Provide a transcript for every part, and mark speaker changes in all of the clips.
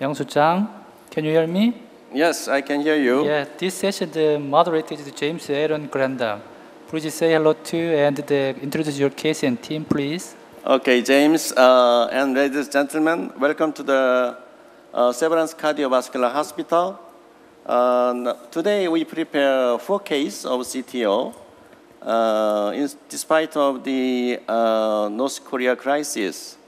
Speaker 1: Yang-Soo can you hear me?
Speaker 2: Yes, I can hear you.
Speaker 1: Yeah, this session the moderator is James Aaron Grandam. Please say hello to and introduce your case and team, please.
Speaker 2: Okay, James and ladies and gentlemen, welcome to the Severance Cardiovascular Hospital. Today we prepare 4 cases of CTO. Despite of the North Korea crisis,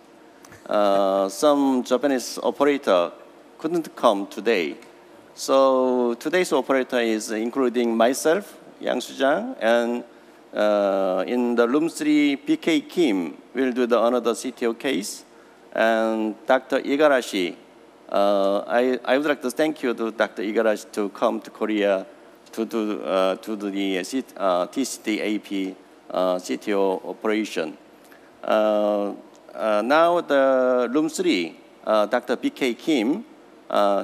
Speaker 2: some Japanese operator couldn't come today. So today's operator is including myself, Yang-Soo, and in the room 3, BK Kim will do another CTO case, and Dr. Igarashi. I would like to thank you to Dr. Igarashi to come to Korea to do the TCTAP CTO operation. Now the room 3, Dr. BK Kim,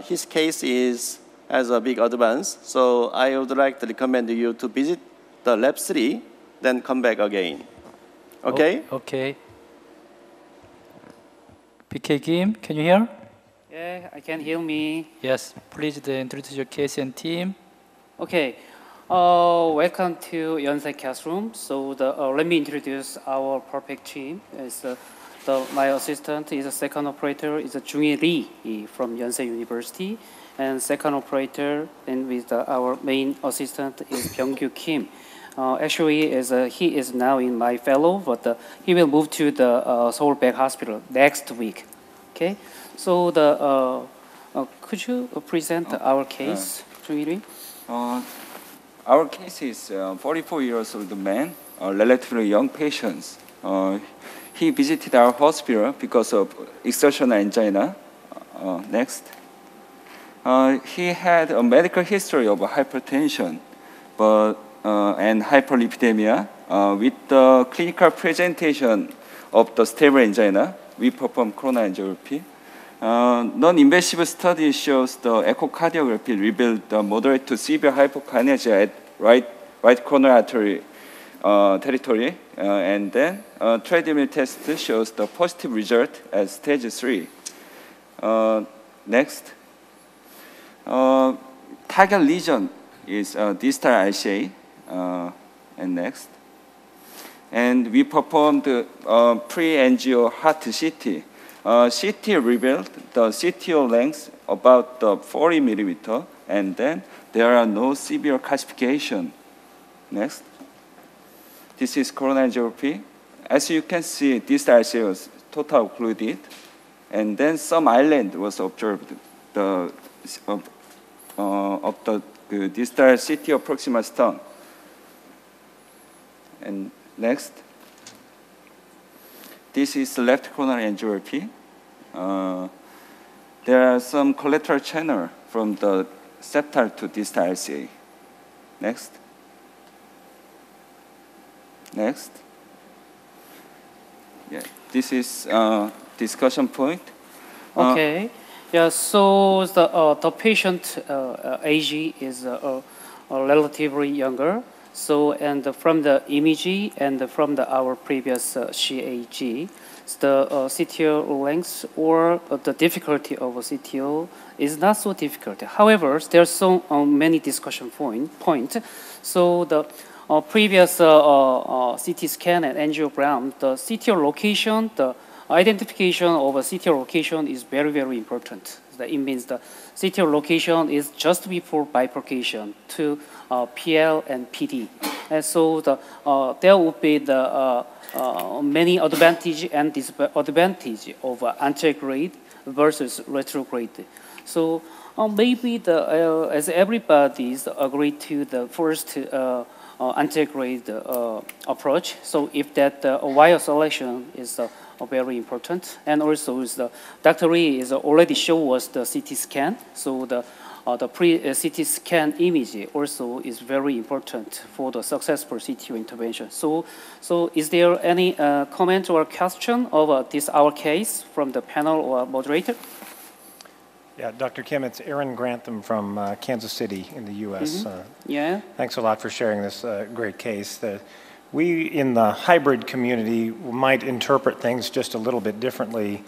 Speaker 2: his case has a big advance, so I would like to recommend you to visit the lab 3, then come back again. Okay?
Speaker 1: Okay. BK Kim, can you hear?
Speaker 3: Yeah, I can hear me.
Speaker 1: Yes, please introduce your case and team.
Speaker 3: Okay, welcome to Yonsei classroom. So let me introduce our perfect team. My assistant is the second operator is Jung-hee Lee from Yonsei University, and second operator and with our main assistant is Byung-kyu Kim. Actually, he is now in my fellow, but he will move to the Seoul Baek Hospital next week. Okay, so could you present our case, Jung-hee Lee?
Speaker 4: Our case is 44-year-old man, a relatively young patient. He visited our hospital because of exertional angina. Next. He had a medical history of hypertension and hyperlipidemia. With the clinical presentation of the stable angina, we performed coronary angiography. Non-invasive study shows the echocardiography revealed the moderate to severe hypokinesia at right coronary artery territory, and then treadmill test shows the positive result at stage 3. Next. Target lesion is distal RCA, and next. And we performed pre-angio heart CT. CT revealed the CTO length about 40 millimeter, and then there are no severe calcification. Next. This is coronary angiography. As you can see, this RCA was total occluded, and then some island was observed of the distal CTO proximal stone. And next. This is left coronary angiography. There are some collateral channel from the septal to distal RCA. Next. Next. Yeah, this is discussion point.
Speaker 3: Okay. Yeah. So the patient age is relatively younger. So and from the image and from our previous CAG, the CTO length or the difficulty of CTO is not so difficult. However, there's so many discussion point. So the previous CT scan and angiogram, the CTO location, the identification of a CTO location is very, very important. It means the CTO location is just before bifurcation to PL and PD. And so there will be the many advantage and disadvantage of antegrade versus retrograde. So maybe as everybody agreed to the first antegrade approach. So if that wire selection is very important, and also Dr. Lee is already show us the CT scan. So the pre-CT scan image also is very important for the successful CTO intervention. So is there any comment or question over our case from the panel or moderator?
Speaker 5: Yeah, Dr. Kim, it's Aaron Grantham from Kansas City in the U.S.
Speaker 3: Yeah.
Speaker 5: Thanks a lot for sharing this great case. We in the hybrid community might interpret things just a little bit differently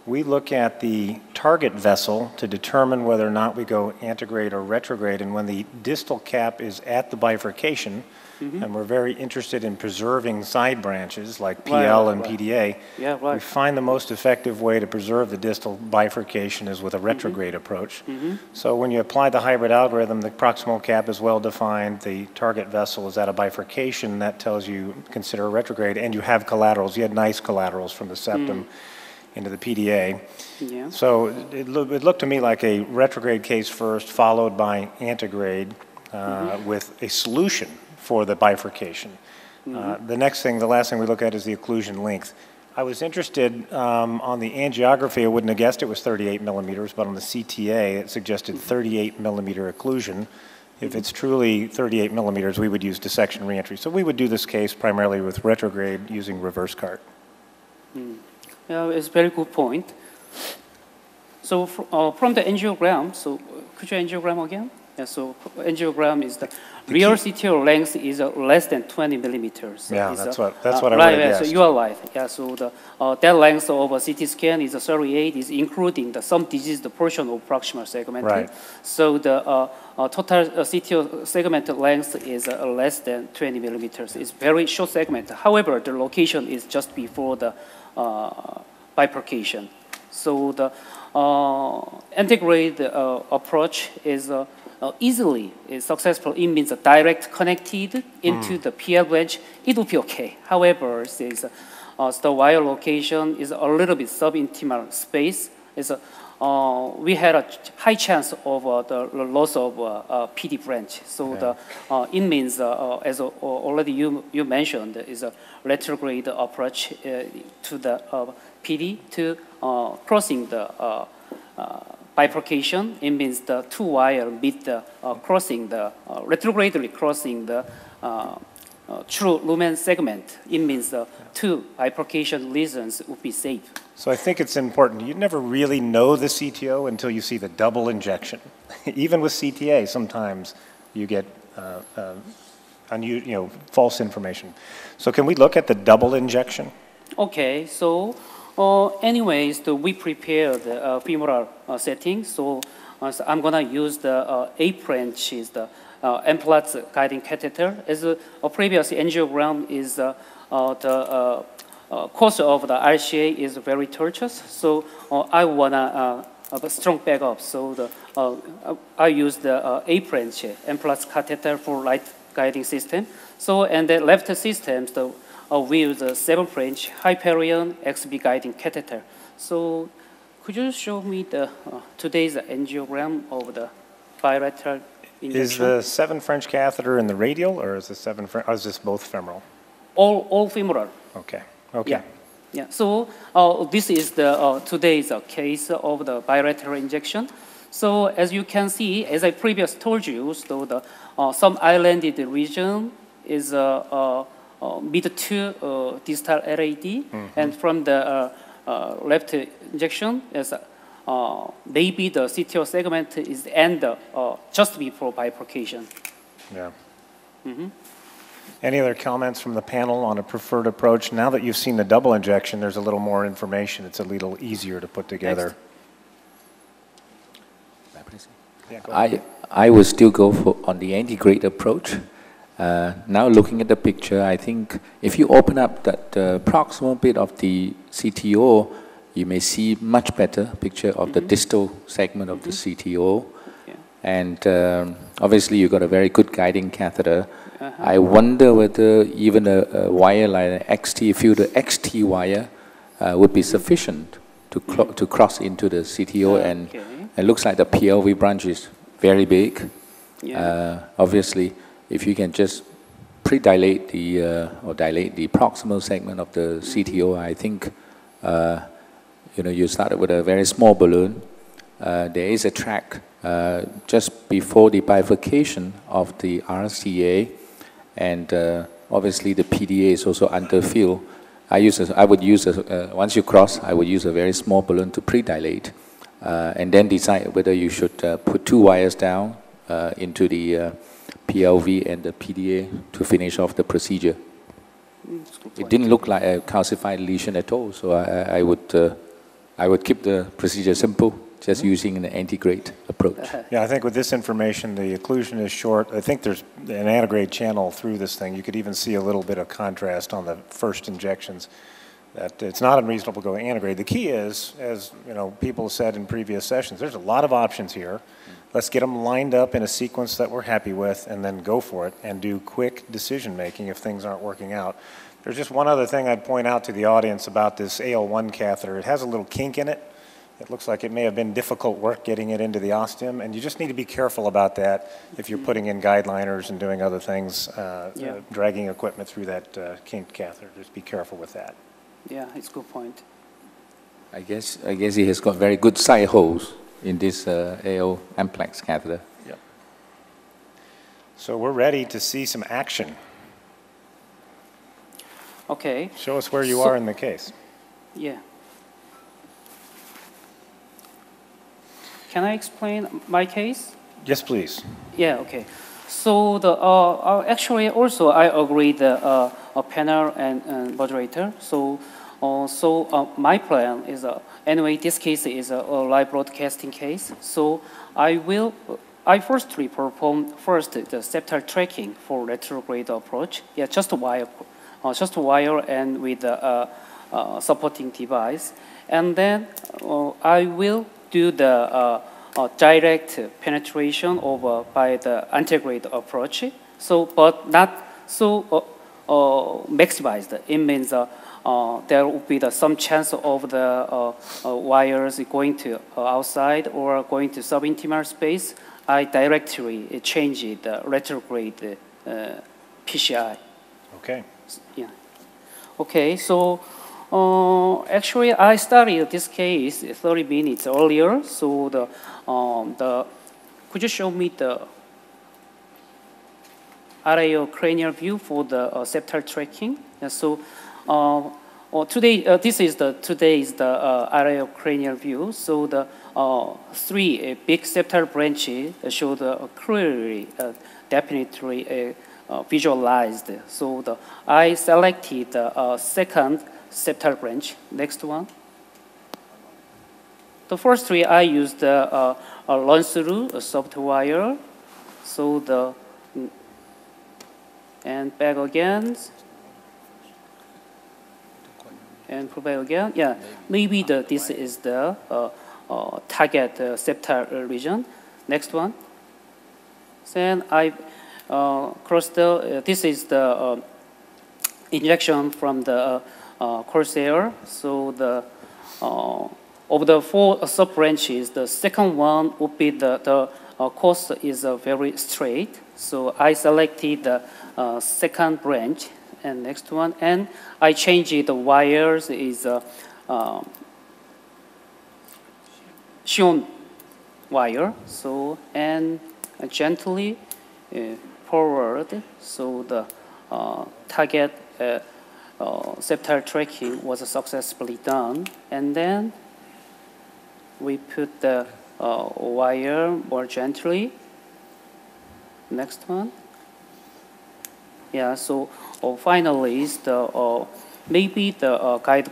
Speaker 5: we look at the target vessel to determine whether or not we go antegrade or retrograde. And when the distal cap is at the bifurcation, and we're very interested in preserving side branches like PL and PDA, we find the most effective way to preserve the distal bifurcation is with a retrograde approach. So when you apply the hybrid algorithm, the proximal cap is well defined, the target vessel is at a bifurcation, that tells you consider a retrograde, and you have collaterals. You had nice collaterals from the septum into the PDA. So it looked to me like a retrograde case first, followed by antegrade with a solution for the bifurcation. The last thing we look at is the occlusion length. I was interested on the angiography, I wouldn't have guessed it was 38 millimeters, but on the CTA it suggested 38 millimeter occlusion. If it's truly 38 millimeters, we would use dissection reentry. So we would do this case primarily with retrograde using reverse cart.
Speaker 3: Yeah, it's a very good point. So from the angiogram, so could you angiogram again? Yeah, so angiogram is the real CTO length is less than 20 millimeters.
Speaker 5: Yeah, that's what I would
Speaker 3: have
Speaker 5: guessed.
Speaker 3: So you are right. Yeah, so the that length of a CT scan is 38, is including some diseased portion of proximal segment.
Speaker 5: Right.
Speaker 3: So the total CTO segment length is less than 20 millimeters. It's very short segment. However, the location is just before the bifurcation. So the antegrade approach is easily successful. It means direct connected into the PL branch. It will be okay. However, since the wire location is a little bit subintimal space, we had a high chance of the loss of PD branch. So it means, as already you mentioned, is a retrograde approach to the PD to crossing the bifurcation. It means the two wire meet the crossing the retrogradely crossing the true lumen segment. It means the two bifurcation lesions would be safe.
Speaker 5: So I think it's important. You never really know the CTO until you see the double injection. Even with CTA, sometimes you get false information. So can we look at the double injection? Okay.
Speaker 3: So anyways, we prepare the femoral setting. So I'm gonna use the A branch is the implant guiding catheter. As a previous angiogram is the course of the RCA is very tortuous. So I wanna have a strong backup. So I use the A branch implant catheter for right guiding system. So and the left system, we use a 7-branch Hyperion XB guiding catheter. So could you show me the today's angiogram of the bilateral injection?
Speaker 5: Is the 7 French catheter in the radial, or is this both femoral?
Speaker 3: All femoral.
Speaker 5: Okay. Okay.
Speaker 3: Yeah. So this is the today's case of the bilateral injection. So as you can see, as I previously told you, so the some islanded region is mid to distal LAD, and from the left injection is maybe the CTO segment is end just before bifurcation.
Speaker 5: Yeah. Any other comments from the panel on a preferred approach? Now that you've seen the double injection, there's a little more information. It's a little easier to put together.
Speaker 6: Yeah, I would still go on the antegrade approach. Now looking at the picture, I think if you open up that proximal bit of the CTO, you may see much better picture of the distal segment of the CTO. Yeah. And obviously you got a very good guiding catheter. I wonder whether even a wire like an XT, if you the XT wire would be sufficient to cross into the CTO, and it looks like the PLV branch is very big. Yeah. Obviously, if you can just pre-dilate the or dilate the proximal segment of the CTO, I think you started with a very small balloon. There is a track just before the bifurcation of the RCA, and obviously the PDA is also underfill. I would use once you cross, I would use a very small balloon to pre-dilate, and then decide whether you should put 2 wires down into the PLV and the PDA to finish off the procedure. It didn't look like a calcified lesion at all, so I would I would keep the procedure simple, just using an antegrade approach.
Speaker 5: Yeah, I think with this information, the occlusion is short. I think there's an antegrade channel through this thing. You could even see a little bit of contrast on the first injections. That it's not unreasonable to go antegrade. The key is, as you know, people said in previous sessions, there's a lot of options here. Let's get them lined up in a sequence that we're happy with, and then go for it and do quick decision making if things aren't working out. There's just one other thing I'd point out to the audience about this AL1 catheter. It has a little kink in it. It looks like it may have been difficult work getting it into the ostium, and you just need to be careful about that if you're putting in guideliners and doing other things, dragging equipment through that kinked catheter. Just be careful with that.
Speaker 3: Yeah, it's a good point.
Speaker 6: I guess he has got very good side holes in this AO amplex catheter.
Speaker 5: Yep. So we're ready to see some action.
Speaker 3: Okay.
Speaker 5: Show us where you are in the case.
Speaker 3: Yeah. Can I explain my case?
Speaker 5: Yes, please.
Speaker 3: Yeah, okay. So the actually also I agree the panel and moderator. So my plan is anyway this case is a live broadcasting case. So I firstly perform the septal tracking for retrograde approach. Yeah, just a wire and with a supporting device, and then I will do the direct penetration over by the antegrade approach. So, but not so maximized. It means there will be some chance of the wires going to outside or going to subintimal space. I directly change the retrograde PCI.
Speaker 5: Okay.
Speaker 3: Yeah. Okay. So. Actually, I started this case 30 minutes earlier. So could you show me the RAO cranial view for the septal tracking? Yeah, so today this is today's RAO cranial view. So the three big septal branches show clearly, definitely visualized. So I selected the second septal branch. Next one. The first three I used a run-through soft wire. So and back again. And pull back again. Yeah, maybe this is the target septal region. Next one. Then I cross this is the injection from the Corsair. So of the four sub branches, the second one would be the course is very straight. So I selected the second branch and next one, and I changed the wires is shown wire. So and gently forward. So the target septal tracking was successfully done, and then we put the wire more gently. Next one. Yeah. So finally, is the maybe the guide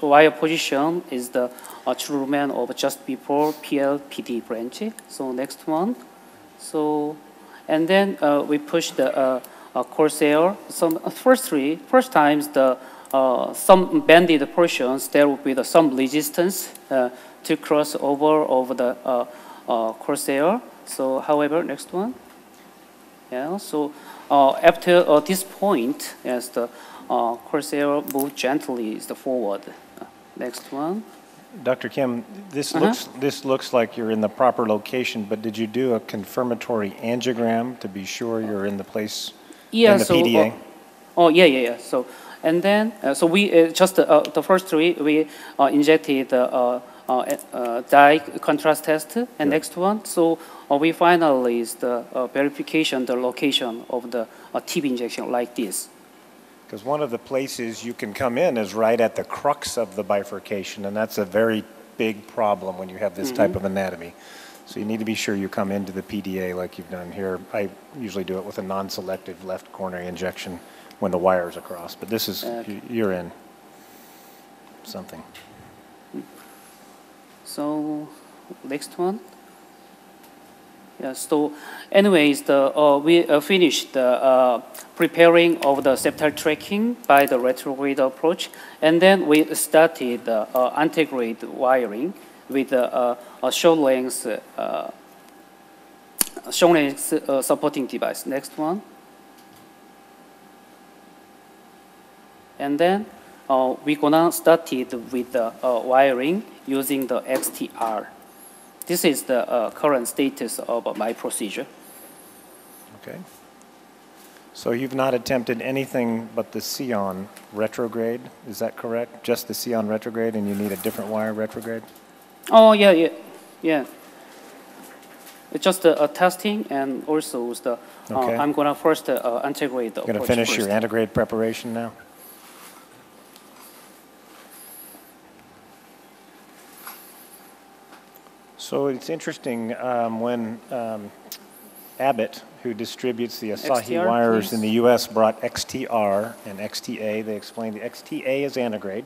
Speaker 3: wire position is the true man of just before PLPD branch. So next one. So and then we push the Corsair. So first times the some bended portions there will be some resistance to cross over the Corsair. So however, next one. Yeah. So after this point, as the Corsair move gently is the forward. Next one.
Speaker 5: Dr. Kim, this looks like you're in the proper location, but did you do a confirmatory angiogram to be sure you're in the place in the PDA?
Speaker 3: Yeah. So and then so we just the first three we injected dye contrast test, and next one. So we finally is the verification the location of the tip injection like this.
Speaker 5: Because one of the places you can come in is right at the crux of the bifurcation, and that's a very big problem when you have this type of anatomy. So you need to be sure you come into the PDA like you've done here. I usually do it with a non-selective left coronary injection when the wire's across, but this is, you're in something.
Speaker 3: So next one. Yeah, so anyways, we finished the preparing of the septal tracking by the retrograde approach, and then we started antegrade wiring with a short length supporting device. Next one. And then we're gonna start it with the wiring using the XTR. This is the current status of my procedure.
Speaker 5: Okay. So you've not attempted anything but the Sion retrograde, is that correct? Just the Sion retrograde, and you need a different wire retrograde?
Speaker 3: Oh, yeah. It's just a testing, and also the,
Speaker 5: Okay.
Speaker 3: I'm gonna first integrate the
Speaker 5: You're going to finish your antegrade preparation now? So it's interesting when Abbott, who distributes the Asahi
Speaker 3: XTR,
Speaker 5: wires
Speaker 3: please.
Speaker 5: in the US, brought XTR and XTA. They explained the XTA is antegrade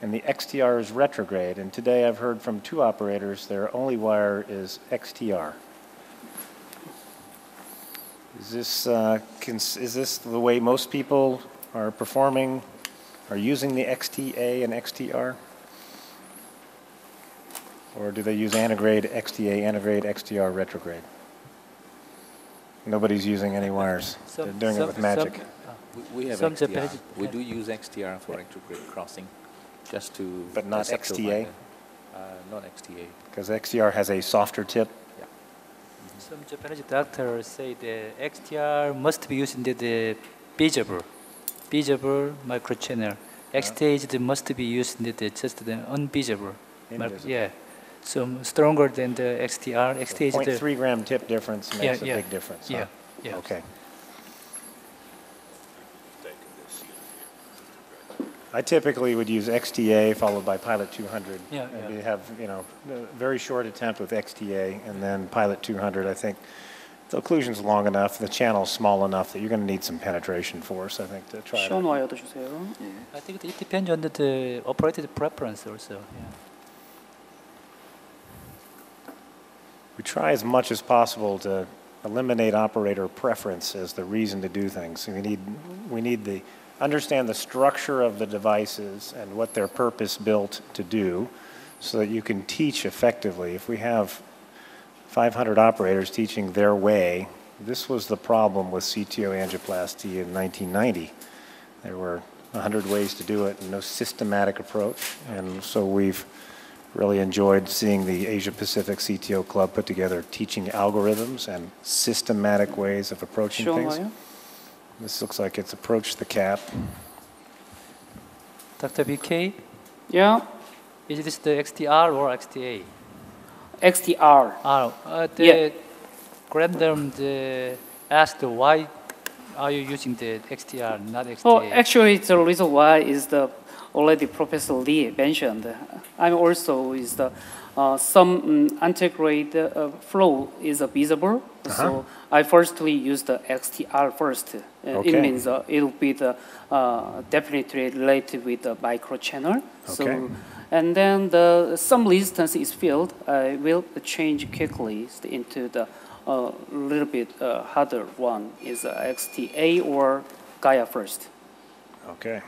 Speaker 5: and the XTR is retrograde. And today I've heard from two operators their only wire is XTR. Is this the way most people are performing, are using the XTA and XTR? Or do they use antegrade, XTA, antegrade, XTR, retrograde? Nobody's using any wires. They're doing it with magic.
Speaker 6: We have
Speaker 1: Some
Speaker 6: XTR.
Speaker 1: Japanese-
Speaker 6: We do use XTR for retrograde crossing, just to.
Speaker 5: But not
Speaker 6: the septal
Speaker 5: XTA?
Speaker 6: minor. Not XTA.
Speaker 5: Because XTR has a softer tip.
Speaker 1: Some Japanese doctors say the XTR must be used in the visible microchannel. XTA must be used in just the unvisible.
Speaker 5: Invisible.
Speaker 1: Yeah, so stronger than the XTR. XTA is the
Speaker 5: 0.3 gram tip difference makes a
Speaker 1: yeah.
Speaker 5: big difference.
Speaker 1: Yeah,
Speaker 5: Huh?
Speaker 1: yeah.
Speaker 5: Okay. I typically would use XTA followed by Pilot 200.
Speaker 1: Yeah,
Speaker 5: and
Speaker 1: yeah.
Speaker 5: you have, a very short attempt with XTA and then Pilot 200. I think the occlusion's long enough, the channel's small enough that you're going to need some penetration force, I think, to try
Speaker 3: 시원
Speaker 5: to.
Speaker 3: 와이어도 주세요.
Speaker 1: I think it depends on the operated preference also. Yeah.
Speaker 5: We try as much as possible to eliminate operator preference as the reason to do things. So we need the understand the structure of the devices and what they're purpose built to do so that you can teach effectively. If we have 500 operators teaching their way, this was the problem with CTO angioplasty in 1990. There were 100 ways to do it and no systematic approach. And so we've really enjoyed seeing the Asia Pacific CTO Club put together teaching algorithms and systematic ways of approaching
Speaker 3: 시원
Speaker 5: things.
Speaker 3: 와이어?
Speaker 5: This looks like it's approached the cap.
Speaker 1: Dr. BK,
Speaker 3: Yeah,
Speaker 1: is this the XTR or XTA?
Speaker 3: XTR.
Speaker 1: The Grandam asked why are you using the XTR, not XTA?
Speaker 3: Oh, actually, the reason why is the already Professor Lee mentioned. I'm also is the some antegrade flow is visible. So I firstly use the XTR first.
Speaker 5: Okay.
Speaker 3: It means it will be the definitely related with the microchannel.
Speaker 5: Okay.
Speaker 3: So, and then some resistance is filled. I will change quickly into the little bit harder one is XTA or Gaia first.
Speaker 5: Okay.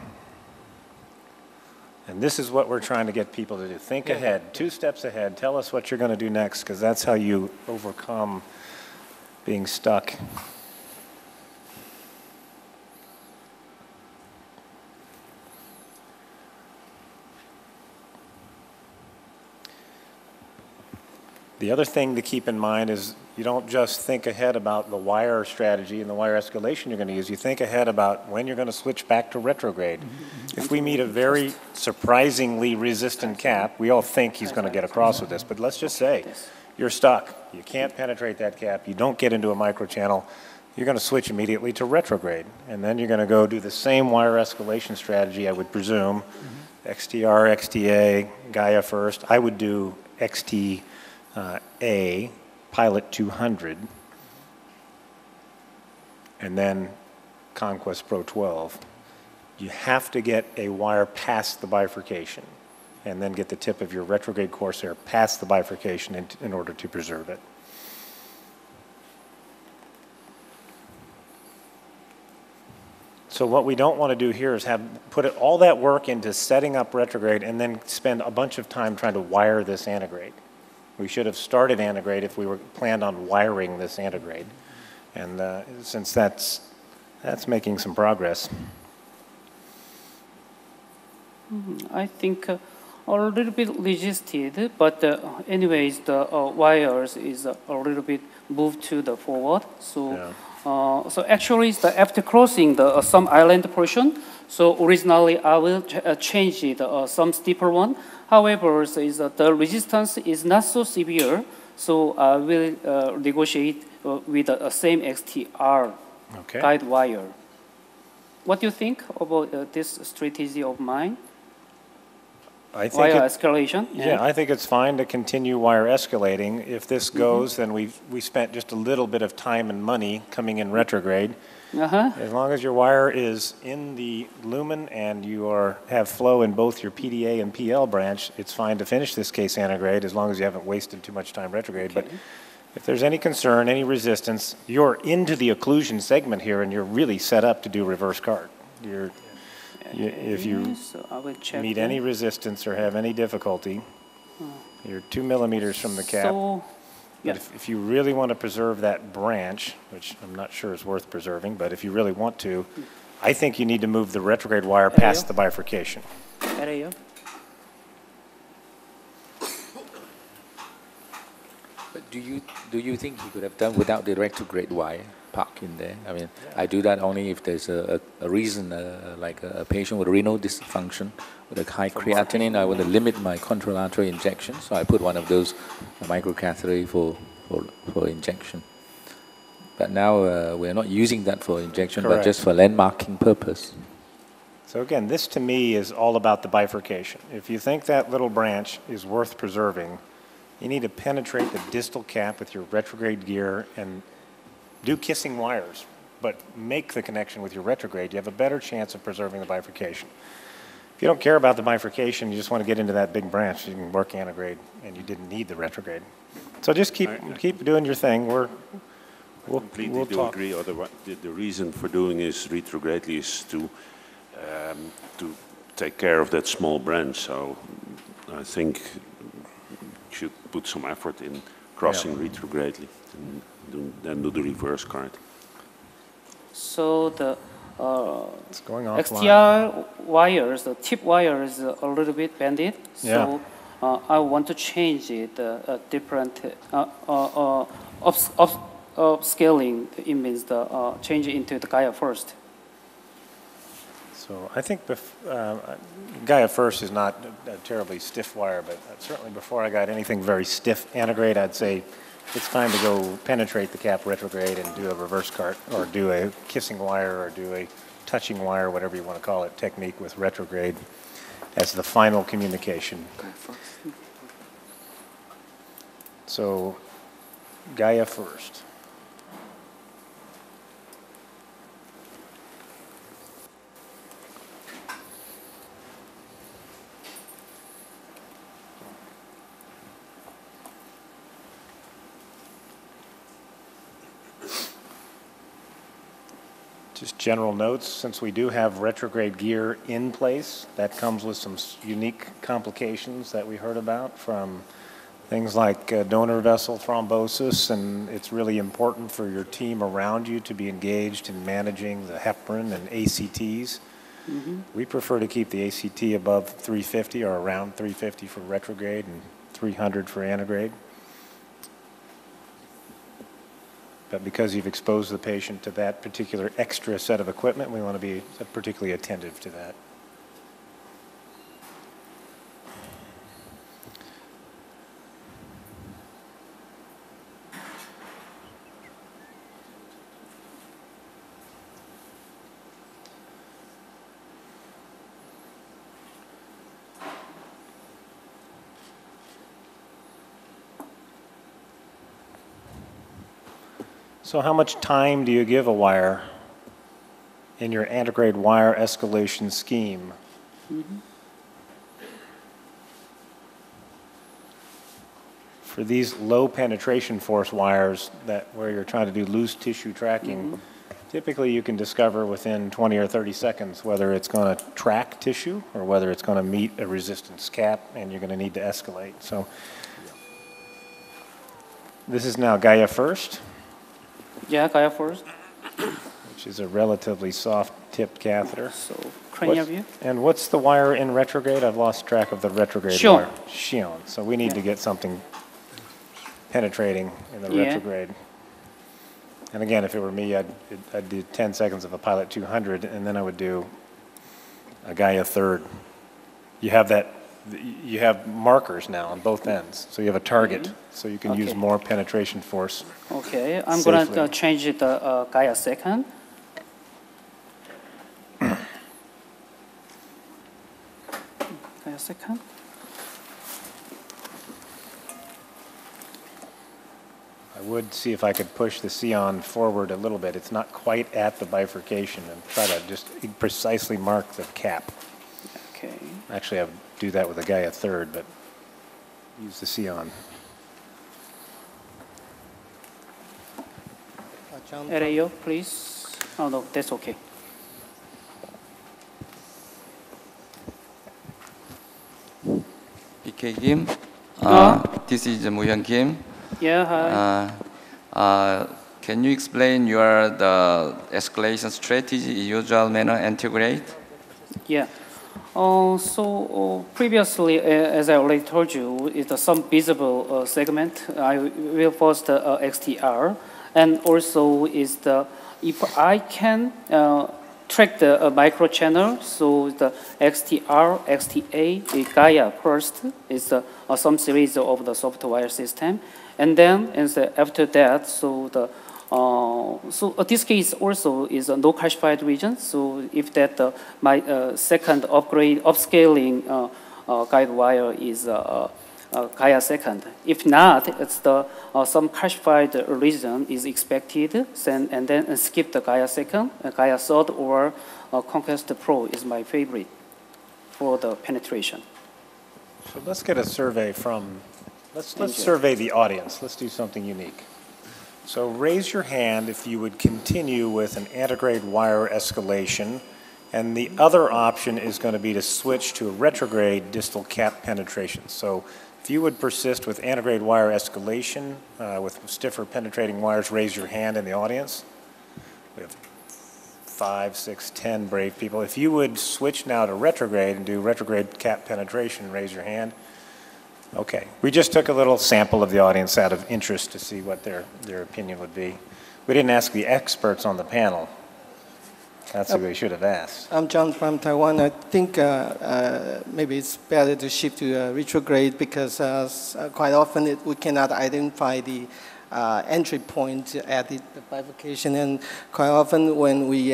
Speaker 5: And this is what we're trying to get people to do. Think ahead, 2 steps ahead. Tell us what you're going to do next, because that's how you overcome being stuck. The other thing to keep in mind is you don't just think ahead about the wire strategy and the wire escalation you're going to use. You think ahead about when you're going to switch back to retrograde. If we meet a very surprisingly resistant cap, we all think he's going to get across with this, but let's just say you're stuck. You can't penetrate that cap. You don't get into a microchannel. You're going to switch immediately to retrograde, and then you're going to go do the same wire escalation strategy, I would presume. XTR, XTA, Gaia first. I would do XTA, Pilot 200, and then Conquest Pro 12. You have to get a wire past the bifurcation. and then get the tip of your retrograde corsair past the bifurcation in order to preserve it. So what we don't want to do here is put all that work into setting up retrograde and then spend a bunch of time trying to wire this antegrade. We should have started antegrade if we were planned on wiring this antegrade. And since that's making some progress.
Speaker 3: I think a little bit resisted, but anyways, the wires is a little bit moved to the forward. So, yeah. So actually, after crossing the some island portion, so originally I will change it some steeper one. However, the resistance is not so severe, so I will negotiate with the same XTR guide wire. What do you think about this strategy of mine?
Speaker 5: I think
Speaker 3: wire escalation?
Speaker 5: Yeah, I think it's fine to continue wire escalating. If this goes, then we spent just a little bit of time and money coming in retrograde. As long as your wire is in the lumen and you have flow in both your PDA and PL branch, it's fine to finish this case antegrade as long as you haven't wasted too much time retrograde. But if there's any concern, any resistance, you're into the occlusion segment here and you're really set up to do reverse cart. If you meet any resistance or have any difficulty, you're 2 millimeters from the cap. But if you really want to preserve that branch, which I'm not sure is worth preserving, but if you really want to, I think you need to move the retrograde wire past the bifurcation.
Speaker 6: But do you think you could have done without the retrograde wire park in there? I mean, I do that only if there's a reason, like a patient with renal dysfunction with a high creatinine. I want to limit my control artery injection, so I put one of those microcatheter for injection. But now we're not using that for injection, but just for landmarking purpose.
Speaker 5: So again, this to me is all about the bifurcation. If you think that little branch is worth preserving, you need to penetrate the distal cap with your retrograde gear and do kissing wires, but make the connection with your retrograde. You have a better chance of preserving the bifurcation. If you don't care about the bifurcation, you just want to get into that big branch, you can work antegrade, and you didn't need the retrograde. So just keep doing your thing. We'll
Speaker 7: completely agree. The reason for doing this retrogradely is to take care of that small branch. So I think should put some effort in crossing retrogradely and then do the reverse cart.
Speaker 3: So the
Speaker 5: it's going offline.
Speaker 3: XTR wires, the tip wire is a little bit bended. So I want to change it different upscaling. It means the change it into the Gaia first.
Speaker 5: So I think Gaia first is not a terribly stiff wire, but certainly before I got anything very stiff antegrade, I'd say it's time to go penetrate the cap retrograde and do a reverse cart or do a kissing wire or do a touching wire, whatever you want to call it, technique with retrograde as the final communication. So Gaia first. Just general notes, since we do have retrograde gear in place, that comes with some unique complications that we heard about from things like donor vessel thrombosis, and it's really important for your team around you to be engaged in managing the heparin and ACTs. We prefer to keep the ACT above 350 or around 350 for retrograde and 300 for antegrade. But because you've exposed the patient to that particular extra set of equipment, we want to be particularly attentive to that. So how much time do you give a wire in your antegrade wire escalation scheme? For these low penetration force wires where you're trying to do loose tissue tracking, typically you can discover within 20 or 30 seconds whether it's going to track tissue or whether it's going to meet a resistance cap and you're going to need to escalate. So this is now Gaia first.
Speaker 3: Yeah, Gaia first.
Speaker 5: Which is a relatively soft tipped catheter.
Speaker 3: So cranial view.
Speaker 5: And what's the wire in retrograde? I've lost track of the retrograde wire. Shion. So we need to get something penetrating in the retrograde. And again, if it were me, I'd do 10 seconds of a Pilot 200, and then I would do a Gaia third. You have markers now on both ends, so you have a target, so you can use more penetration force.
Speaker 3: Okay, I'm going to change it to Gaia second. Gaia second.
Speaker 5: I would see if I could push the Sion forward a little bit. It's not quite at the bifurcation, and try to just precisely mark the cap.
Speaker 3: Okay.
Speaker 5: Actually, I would do that with a Gaia third, but use the Sion.
Speaker 3: Area, please. Oh no, that's okay.
Speaker 8: BK Kim. This is Mu-Hyun Kim.
Speaker 3: Yeah, hi.
Speaker 8: Can you explain the escalation strategy in usual manner integrate?
Speaker 3: Yeah. So previously, as I already told you, it's some visible segment. I will first XTR, and also is if I can track the micro channel, so the XTR, XTA, the Gaia first is some series of the software system. And then, after that, this case also is a no calcified region. So if that my second upscaling guide wire is Gaia second. If not, it's some calcified region is expected, and then skip the Gaia second, Gaia third, or Conquest Pro is my favorite for the penetration.
Speaker 5: So let's get a survey from. Let's survey the audience. Let's do something unique. So raise your hand if you would continue with an antegrade wire escalation, and the other option is going to be to switch to a retrograde distal cap penetration. So if you would persist with antegrade wire escalation with stiffer penetrating wires, raise your hand in the audience. We have 5, 6, 10 brave people. If you would switch now to retrograde and do retrograde cap penetration, raise your hand. Okay, we just took a little sample of the audience out of interest to see what their opinion would be. We didn't ask the experts on the panel. That's what we should have asked.
Speaker 9: I'm John from Taiwan. I think maybe it's better to shift to retrograde because quite often we cannot identify the entry point at the bifurcation, and quite often when we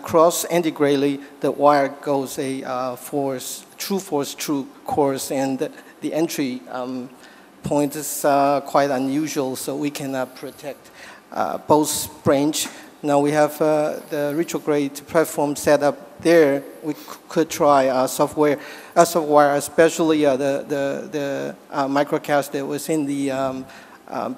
Speaker 9: cross antegrade, the wire goes a true course, and the entry point is quite unusual, so we cannot protect both branch. Now we have the retrograde platform set up there. We could try software, especially the microcast that was in the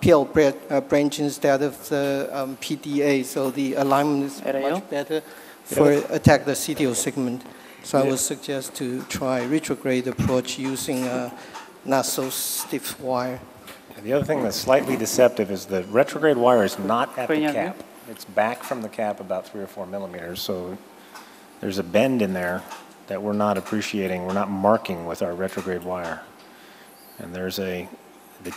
Speaker 9: PL branch instead of the PDA, so the alignment is much better for attack the CTO segment. So I would suggest to try retrograde approach using not so stiff wire.
Speaker 5: And the other thing that's slightly deceptive is the retrograde wire is not at the cap. It's back from the cap about 3 or 4 millimeters. So there's a bend in there that we're not appreciating. We're not marking with our retrograde wire. And there's the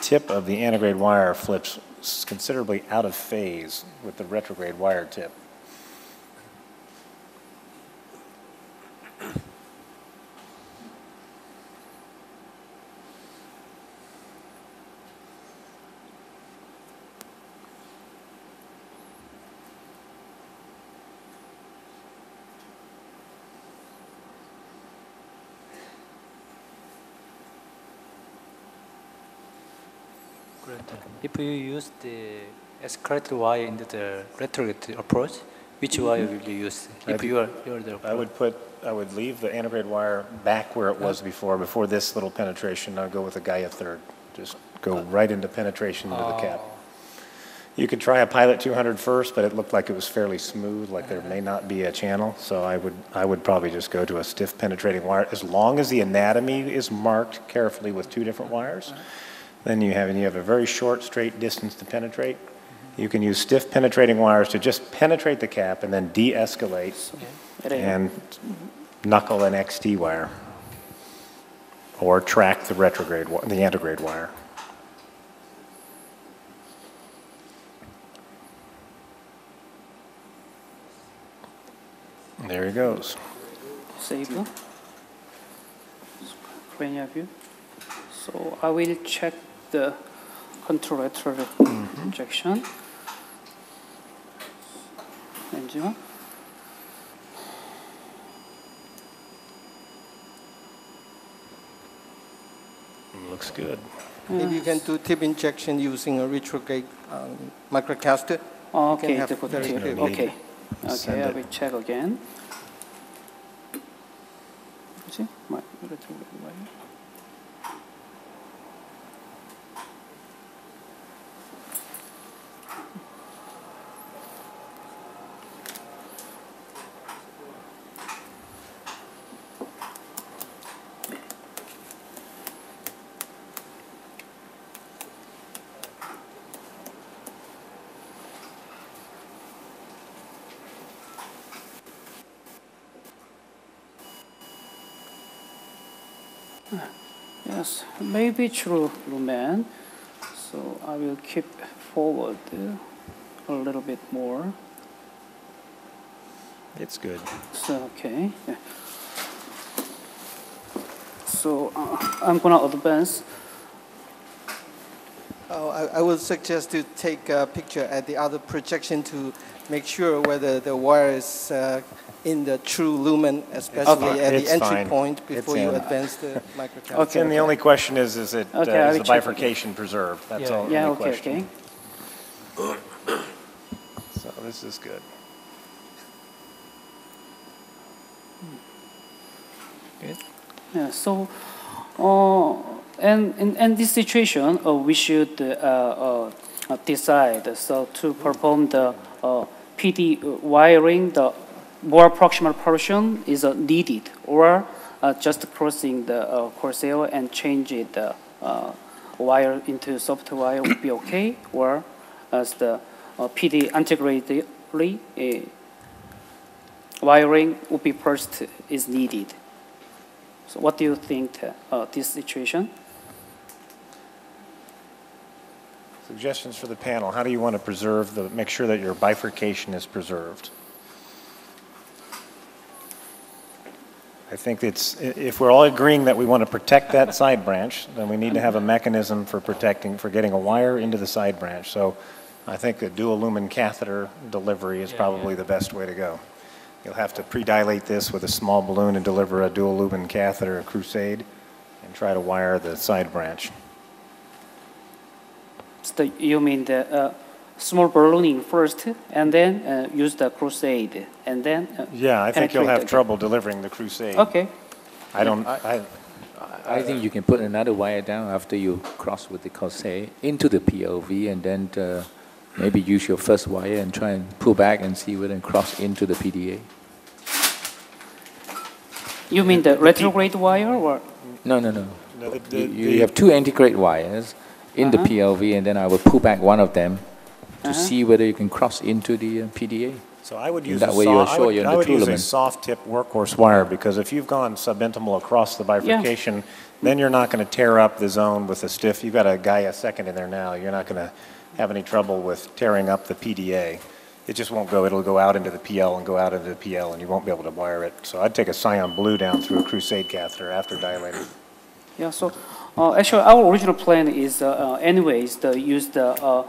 Speaker 5: tip of the antegrade wire flips considerably out of phase with the retrograde wire tip.
Speaker 1: If you use the escalated wire into the retrograde approach, which wire will you use? If you're the approach?
Speaker 5: I would leave the antegrade wire back where it was before this little penetration. I'll go with a Gaia third, Just go right into penetration into the cap. You could try a Pilot 200 first, but it looked like it was fairly smooth, like there may not be a channel. So I would probably just go to a stiff penetrating wire. As long as the anatomy is marked carefully with 2 different wires, then you have a very short, straight distance to penetrate. You can use stiff penetrating wires to just penetrate the cap and then de-escalate and knuckle an XT wire or track the antegrade wire. There he goes.
Speaker 3: Save. Cranial view. So I will check the contralateral injection. Angio.
Speaker 5: Looks good.
Speaker 9: Maybe you can do tip injection using a retrograde microcaster.
Speaker 3: Okay,
Speaker 9: okay.
Speaker 3: Okay, I will check again. See, my retrograde wire. Yes, maybe true, lumen. So I will keep forward a little bit more.
Speaker 5: It's good.
Speaker 3: So, okay. Yeah. So I'm gonna advance.
Speaker 9: I would suggest to take a picture at the other projection to make sure whether the wire is in the true lumen, especially at the entry point before you advance the microcatheter.
Speaker 5: Okay. And the only question is the bifurcation preserved? That's all.
Speaker 3: Yeah.
Speaker 5: The
Speaker 3: Okay.
Speaker 5: question. So this is good. Good.
Speaker 3: Yeah. So, and in this situation, we should decide to perform the PD wiring. The more proximal portion is needed, or just crossing the corsair and change it wire into soft wire would be okay, or as the PD integrally wiring would be first is needed. So what do you think this situation?
Speaker 5: Suggestions for the panel. How do you want to preserve make sure that your bifurcation is preserved? I think if we're all agreeing that we want to protect that side branch, then we need to have a mechanism for getting a wire into the side branch. So I think a dual lumen catheter delivery is probably the best way to go. You'll have to pre-dilate this with a small balloon and deliver a dual lumen catheter, a Crusade, and try to wire the side branch.
Speaker 3: So you mean the small ballooning first, and then use the Crusade, and then
Speaker 5: yeah, I think you'll have trouble delivering the Crusade.
Speaker 3: Okay.
Speaker 6: I think you can put another wire down after you cross with the Crusade into the PLV, and then maybe use your first wire and try and pull back and see whether it cross into the PDA.
Speaker 3: You mean the retrograde wire, or?
Speaker 6: No. You have 2 integrate wires in the PLV, and then I will pull back one of them to see whether you can cross into the PDA.
Speaker 5: So I would use a soft tip workhorse wire, because if you've gone subintimal across the bifurcation, then you're not going to tear up the zone with a stiff. You've got a Gaia second in there now. You're not going to have any trouble with tearing up the PDA. It just won't go. It'll go out into the PL and go out into the PL, and you won't be able to wire it. So I'd take a Scion Blue down through a Crusade catheter after dilating.
Speaker 3: Yeah, so actually our original plan is anyways to use the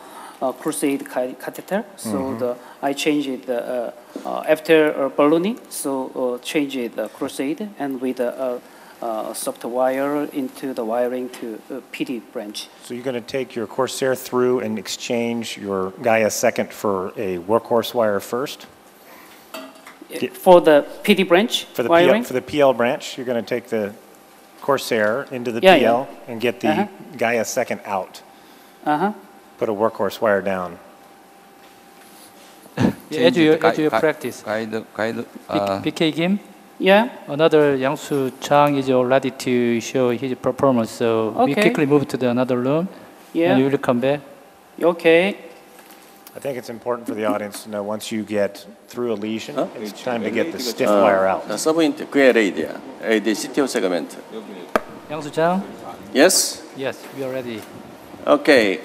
Speaker 3: Crusade catheter. So I changed it after ballooning, so change it Crusade, and with soft wire into the wiring to PD branch.
Speaker 5: So you're going to take your Corsair through and exchange your Gaia second for a workhorse wire first?
Speaker 3: For the PD branch
Speaker 5: for the
Speaker 3: wiring?
Speaker 5: For the PL branch, you're going to take the Corsair into the
Speaker 3: Yeah,
Speaker 5: PL
Speaker 3: yeah.
Speaker 5: and get the Gaia second out. Put a workhorse wire down.
Speaker 1: As you practice. BK Kim?
Speaker 3: Yeah.
Speaker 1: Another Yang-Soo Chang is ready to show his performance, so we quickly move to the another room, and we will come back.
Speaker 3: Okay.
Speaker 5: I think it's important for the audience to know once you get through a lesion, it's time to get the stiff wire out.
Speaker 2: 서브인트 그의 레이디야. 레이디 CTO 세그멘트.
Speaker 1: Yang-Soo Chang?
Speaker 2: Yes.
Speaker 1: Yes, we are ready.
Speaker 2: Okay.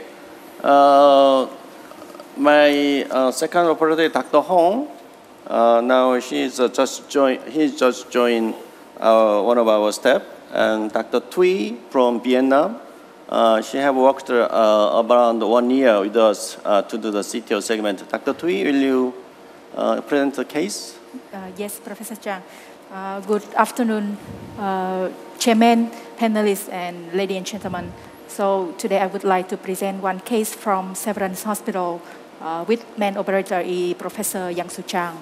Speaker 2: My second operator, Dr. Hong. Now he's just joined one of our staff, and Dr. Tui from Vietnam. She have worked around 1 year with us to do the CTO segment. Dr. Tui, will you present the case?
Speaker 10: Yes, Professor Chang. Good afternoon, Chairman, panelists, and ladies and gentlemen. So today I would like to present one case from Severance Hospital with main operator Professor Yang-Soo Chang.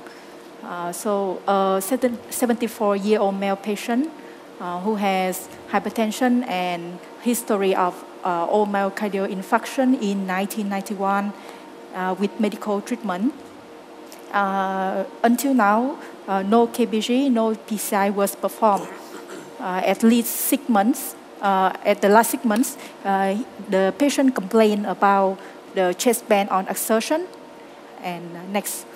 Speaker 10: So a 74-year-old male patient who has hypertension and history of all myocardial infarction in 1991 with medical treatment. Until now, no KBG, no PCI was performed. At least 6 months. At the last 6 months, the patient complained about the chest band on exertion. And next.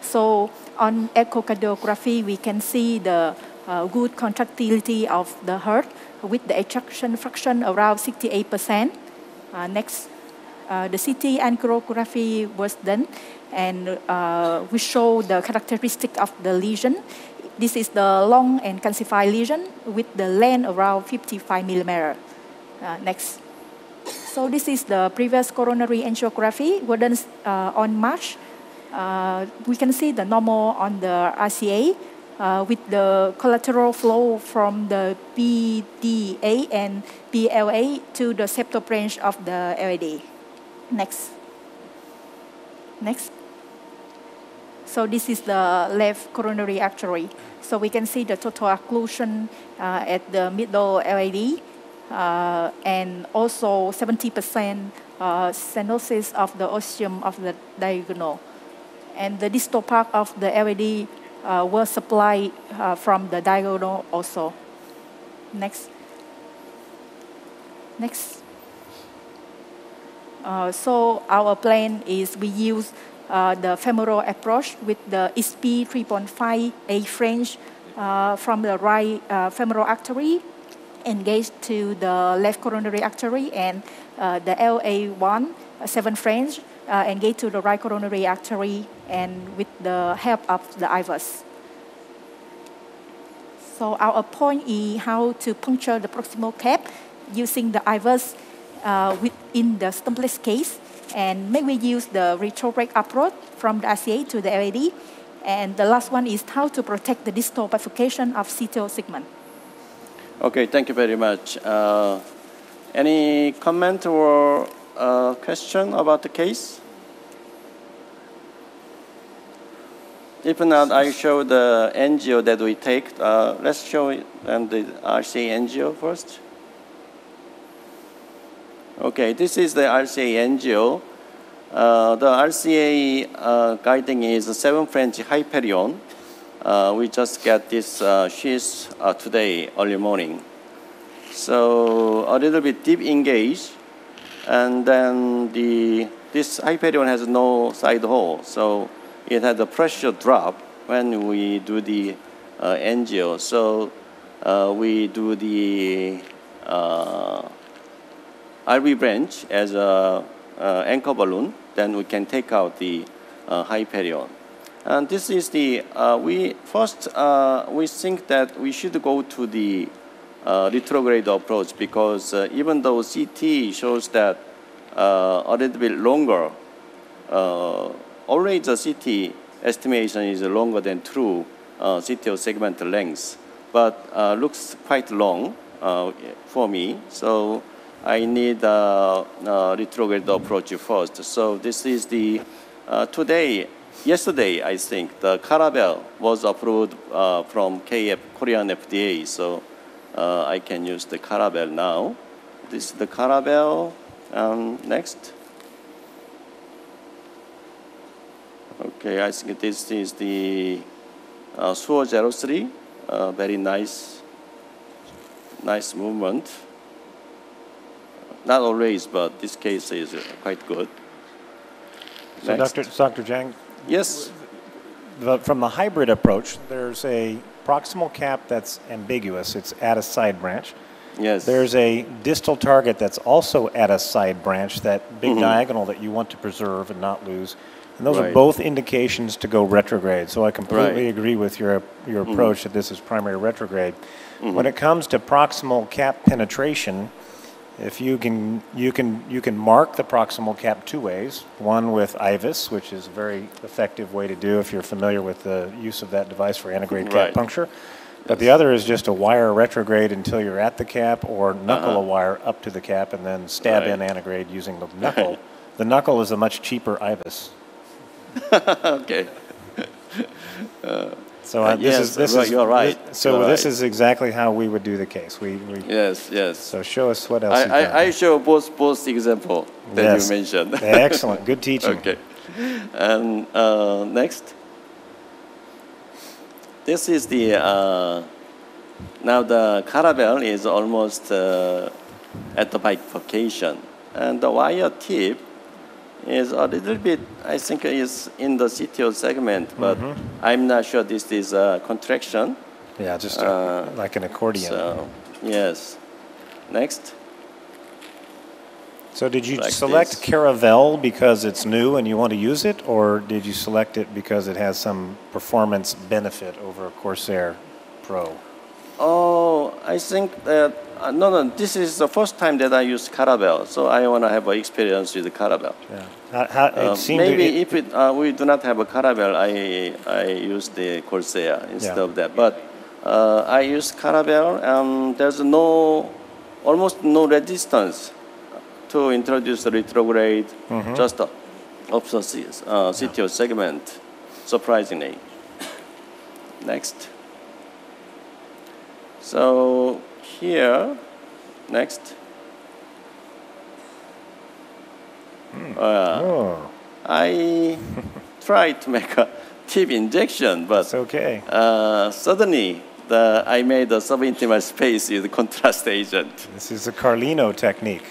Speaker 10: So on echocardiography, we can see the good contractility of the heart with the ejection fraction around 68%. Next, the CT angiography was done, and we show the characteristic of the lesion. This is the long and calcified lesion with the length around 55 millimeter. Next. So this is the previous coronary angiography was done on March. We can see the normal on the RCA with the collateral flow from the PDA and PLA to the septal branch of the LAD. Next. So this is the left coronary artery. So we can see the total occlusion at the middle LAD and also 70% stenosis of the ostium of the diagonal. And the distal part of the LAD was supplied from the diagonal also. Next. So our plan is we use the ephemeral approach with the SP 3.5 A flange from the right femoral artery engaged to the left coronary artery, and the LA1 7 flange engaged to the right coronary artery, and with the help of the IVUS. So our point is how to puncture the proximal cap using the IVUS within the stumpless case. And maybe we use the retrograde approach from the RCA to the LAD. And the last one is how to protect the distal bifurcation of CTO segment.
Speaker 2: Okay, thank you very much. Any comment or question about the case? If not, I show the angio that we take. Let's show it and the RCA angio first. Okay, this is the RCA angio. The RCA guiding is 7 French Hyperion. We just got this sheath today, early morning. So a little bit deep engaged, and then this Hyperion has no side hole, so it has a pressure drop when we do the angio. So we do the RV branch as a anchor balloon, then we can take out the Hyperion. And this is the, we think that we should go to the retrograde approach, because even though CT shows that a little bit longer, always the CT estimation is longer than true CTO segment length, but looks quite long for me. So I need a retrograde approach first. So this is the, today yesterday, I think, the Caravelle was approved from Korean FDA, so I can use the Caravelle now. This is the Caravelle. Next. Okay, I think this is the Suo 03. Very nice movement. Not always, but this case is quite good.
Speaker 5: So Dr. Jang?
Speaker 2: Yes?
Speaker 5: From the hybrid approach, there's a proximal cap that's ambiguous. It's at a side branch.
Speaker 2: Yes.
Speaker 5: There's a distal target that's also at a side branch, that big diagonal that you want to preserve and not lose. And those are both indications to go retrograde. So I completely agree with your approach that this is primary retrograde. When it comes to proximal cap penetration, if you can mark the proximal cap two ways. One with IVUS, which is a very effective way to do if you're familiar with the use of that device for antegrade cap puncture. But the other is just a wire retrograde until you're at the cap, or knuckle a wire up to the cap and then stab in antegrade using the knuckle. The knuckle is a much cheaper IVUS.
Speaker 2: Okay.
Speaker 5: So this is
Speaker 2: you're right.
Speaker 5: This is exactly how we would do the case.
Speaker 2: Yes.
Speaker 5: So show us what else.
Speaker 2: I show both example that you mentioned.
Speaker 5: Excellent, good teaching.
Speaker 2: Okay, and next. This is the now the Caravelle is almost at the bifurcation, and the wire tip is a little bit, I think, is in the CTO segment, but I'm not sure this is a contraction.
Speaker 5: Yeah, just like an accordion.
Speaker 2: So, yes. Next.
Speaker 5: So did you select Caravelle because it's new and you want to use it, or did you select it because it has some performance benefit over Corsair Pro?
Speaker 2: Oh, I think that, no, this is the first time that I use Caravelle, so I want to have an experience with the Caravelle.
Speaker 5: Yeah.
Speaker 2: Maybe if we do not have a Caravelle, I use the Corsair instead of that. But I use Caravelle, and there's almost no resistance to introduce the retrograde, just opposite CTO segment, surprisingly. Next. So here, next. I tried to make a tip injection, but suddenly I made a subintimal space with contrast agent.
Speaker 5: This is a Carlino technique.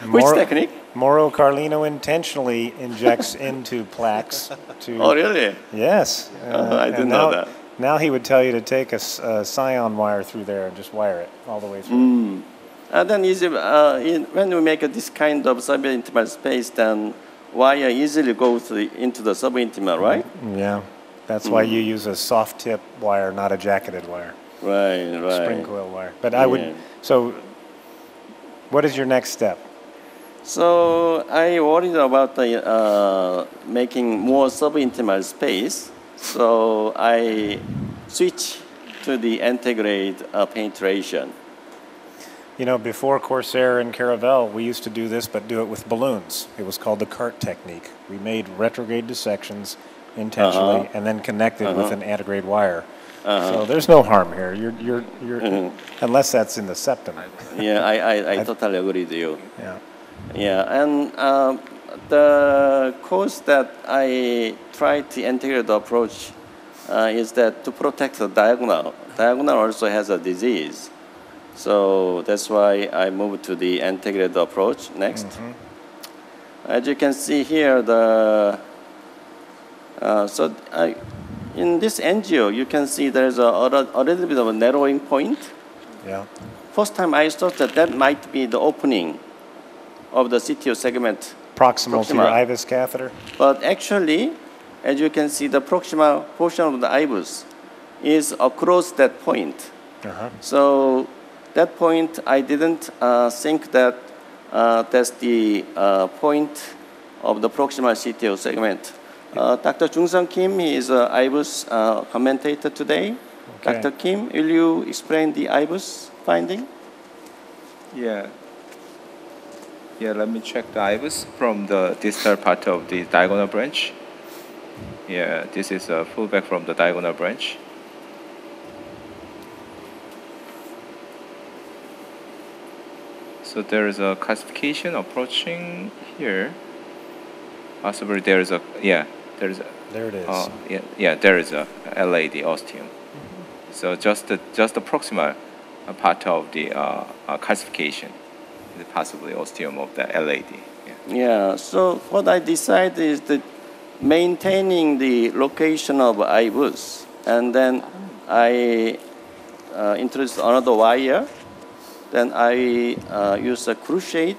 Speaker 2: Which technique?
Speaker 5: Mauro Carlino intentionally injects into plaques.
Speaker 2: Oh, really?
Speaker 5: Yes.
Speaker 2: I didn't know that.
Speaker 5: Now he would tell you to take a scion wire through there and just wire it all the way through.
Speaker 2: And then when we make this kind of subintimal space, then wire easily goes into the subintimal, right?
Speaker 5: Yeah. That's why you use a soft tip wire, not a jacketed wire.
Speaker 2: Right.
Speaker 5: Spring coil wire. But I would, so what is your next step?
Speaker 2: So I worried about making more subintimal space. So I switch to the antegrade penetration.
Speaker 5: You know, before Corsair and Caravelle, we used to do this, but do it with balloons. It was called the cart technique. We made retrograde dissections intentionally and then connected with an antegrade wire. So there's no harm here. You're unless that's in the septum.
Speaker 2: Yeah, I totally agree with you.
Speaker 5: Yeah,
Speaker 2: and the cause that I tried to integrate the approach is that to protect the diagonal. Diagonal also has a disease. So that's why I moved to the integrated approach. Next. As you can see here, in this angio, you can see there's a little bit of a narrowing point.
Speaker 5: Yeah.
Speaker 2: First time I thought that might be the opening of the CTO segment.
Speaker 5: Proximal to your IVUS catheter?
Speaker 2: But actually, as you can see, the proximal portion of the IVUS is across that point. So that point, I didn't think that that's the point of the proximal CTO segment. Dr. Jung-Sung Kim is an IVUS commentator today. Okay. Dr. Kim, will you explain the IVUS finding?
Speaker 11: Yeah, let me check the IVUS from the distal part of the diagonal branch. Yeah, this is a pullback from the diagonal branch. So there is a calcification approaching here. Possibly there is a, yeah, there is a,
Speaker 5: there it is.
Speaker 11: Yeah, there is a LAD ostium. So just the proximal part of the calcification is possibly ostium of the LAD.
Speaker 2: Yeah, so what I decided is that maintaining the location of IVUS, and then I introduced another wire. Then I use a crochet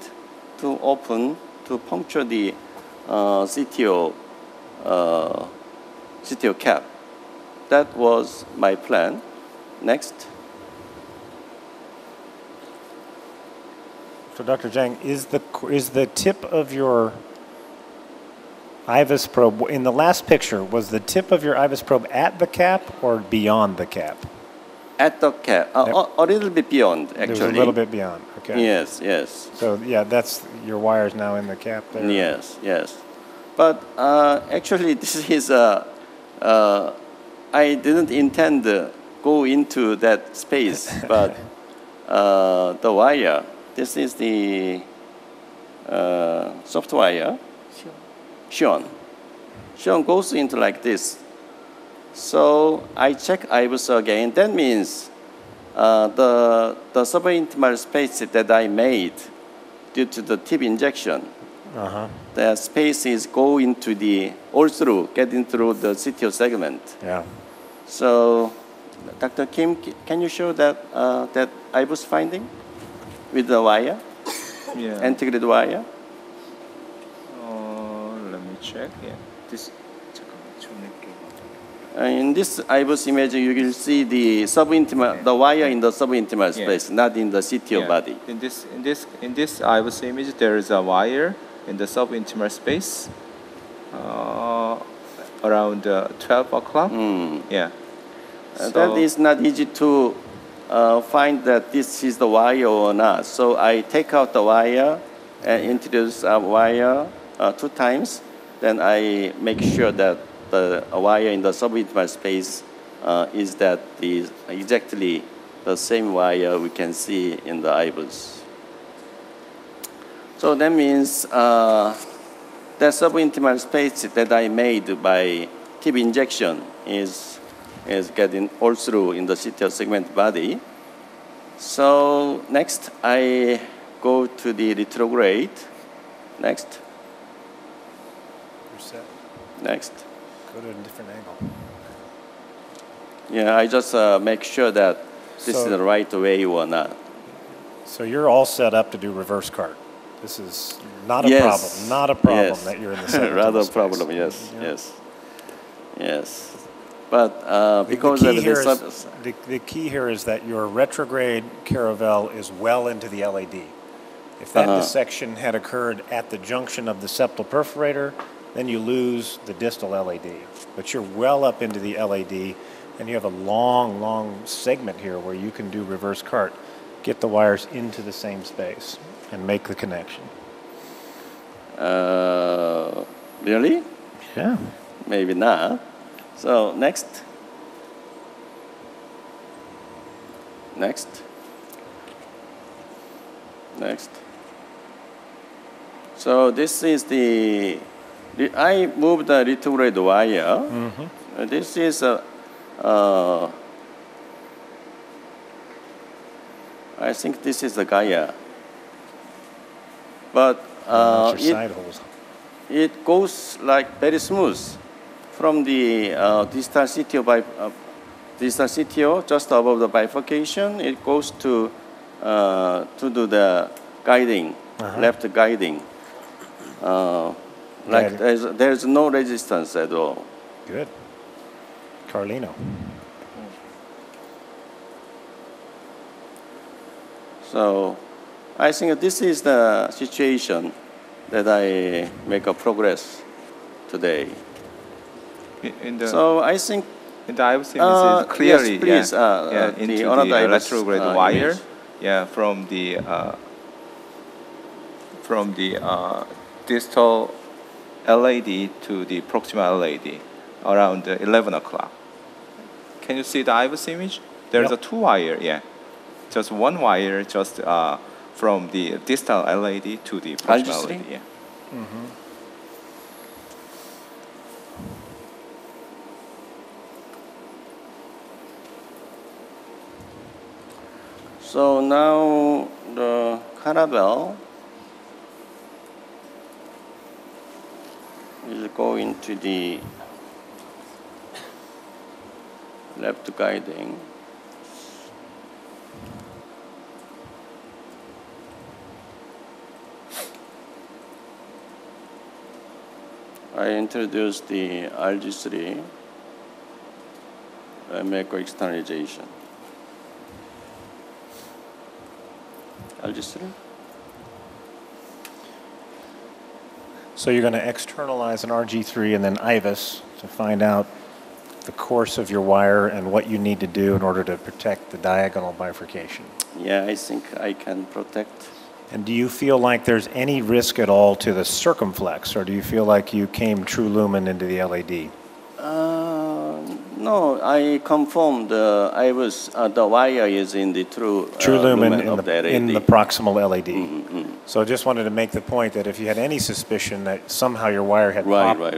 Speaker 2: to open, to puncture the CTO cap. That was my plan. Next.
Speaker 5: So Dr. Zhang, is the tip of your IVUS probe, in the last picture, was the tip of your IVUS probe at the cap or beyond the cap?
Speaker 2: At the cap, a little bit beyond, actually.
Speaker 5: There's a little bit beyond, okay.
Speaker 2: Yes, yes.
Speaker 5: So yeah, that's, your wire's now in the cap there.
Speaker 2: Yes, yes. But actually, this is, I didn't intend to go into that space, but the wire, this is the soft wire, Sean goes into like this. So I check IVUS again. That means the subintimal space that I made due to the tip injection, the space is going to the all through, getting through the CTO segment.
Speaker 5: Yeah.
Speaker 2: So, Dr. Kim, can you show that that IVUS finding with the wire, integrated wire?
Speaker 11: Let me check. Yeah. This.
Speaker 2: In this IVUS image, you will see the subintimal, the wire in the subintimal space, not in the CTO body.
Speaker 11: In this IVUS image, there is a wire in the subintimal space around 12 o'clock. Yeah.
Speaker 2: So that is not easy to find that this is the wire or not. So I take out the wire and introduce a wire 2 times. Then I make sure that the wire in the subintimal space is that exactly the same wire we can see in the IVUS. So that means that subintimal space that I made by tip injection is getting all through in the CTO segment body. So next I go to the retrograde. Next.
Speaker 5: You're set.
Speaker 2: Next.
Speaker 5: Go to a different angle.
Speaker 2: Yeah, I just make sure that this is the right way or not.
Speaker 5: So you're all set up to do reverse cart. This is not a problem. Not a problem that you're in the center.
Speaker 2: Rather a problem, yes, yes. But because
Speaker 5: the key here is that your retrograde caravel is well into the LAD. If that dissection had occurred at the junction of the septal perforator, then you lose the distal LAD. But you're well up into the LAD, and you have a long, long segment here where you can do reverse cart. Get the wires into the same space and make the connection.
Speaker 2: Really?
Speaker 5: Yeah.
Speaker 2: Maybe not. So next. Next. Next. So this is I moved the retrograde wire. This is I think this is the Gaia. But it goes like very smooth from the distal CTO just above the bifurcation. It goes to do the guiding, left guiding. Like there's no resistance at all.
Speaker 5: Good. Carlino.
Speaker 2: So I think this is the situation that I make a progress today. So I think
Speaker 11: in the IVUS image is clearly
Speaker 2: yes, please,
Speaker 11: into the retrograde wire, from the distal LAD to the proximal LAD. around 11 o'clock. Can you see the IVUS image? There's a 2-wire, yeah. Just 1 wire just from the distal LAD to the proximal LAD, yeah.
Speaker 5: Mm-hmm.
Speaker 2: So now the cannabel is going to the left guiding. I introduced the RG3 macro-externalization. RG3?
Speaker 5: So you're going to externalize an RG3 and then IVUS to find out the course of your wire and what you need to do in order to protect the diagonal bifurcation.
Speaker 2: Yeah, I think I can protect.
Speaker 5: And do you feel like there's any risk at all to the circumflex, or do you feel like you came true lumen into the LAD?
Speaker 2: No, I confirmed the wire is in the true
Speaker 5: lumen
Speaker 2: in
Speaker 5: the proximal LAD. Mm-hmm. So I just wanted to make the point that if you had any suspicion that somehow your wire had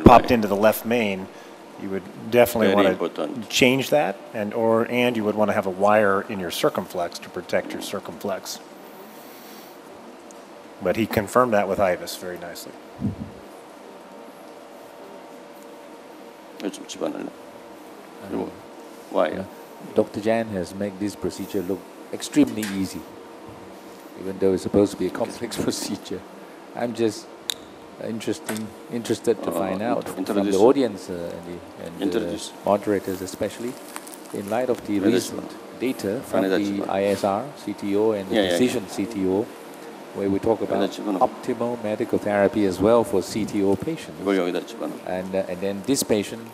Speaker 5: popped into the left main, you would definitely want to change that, and you would want to have a wire in your circumflex to protect your circumflex. But he confirmed that with IVUS very nicely.
Speaker 2: Why?
Speaker 6: Dr. Jan has made this procedure look extremely easy, even though it's supposed to be a complex procedure. I'm just interested to find out from the audience and the moderators especially, in light of the recent data from the ISR, CTO and the Precision CTO, where we talk about optimal medical therapy as well for CTO patients. And then this patient,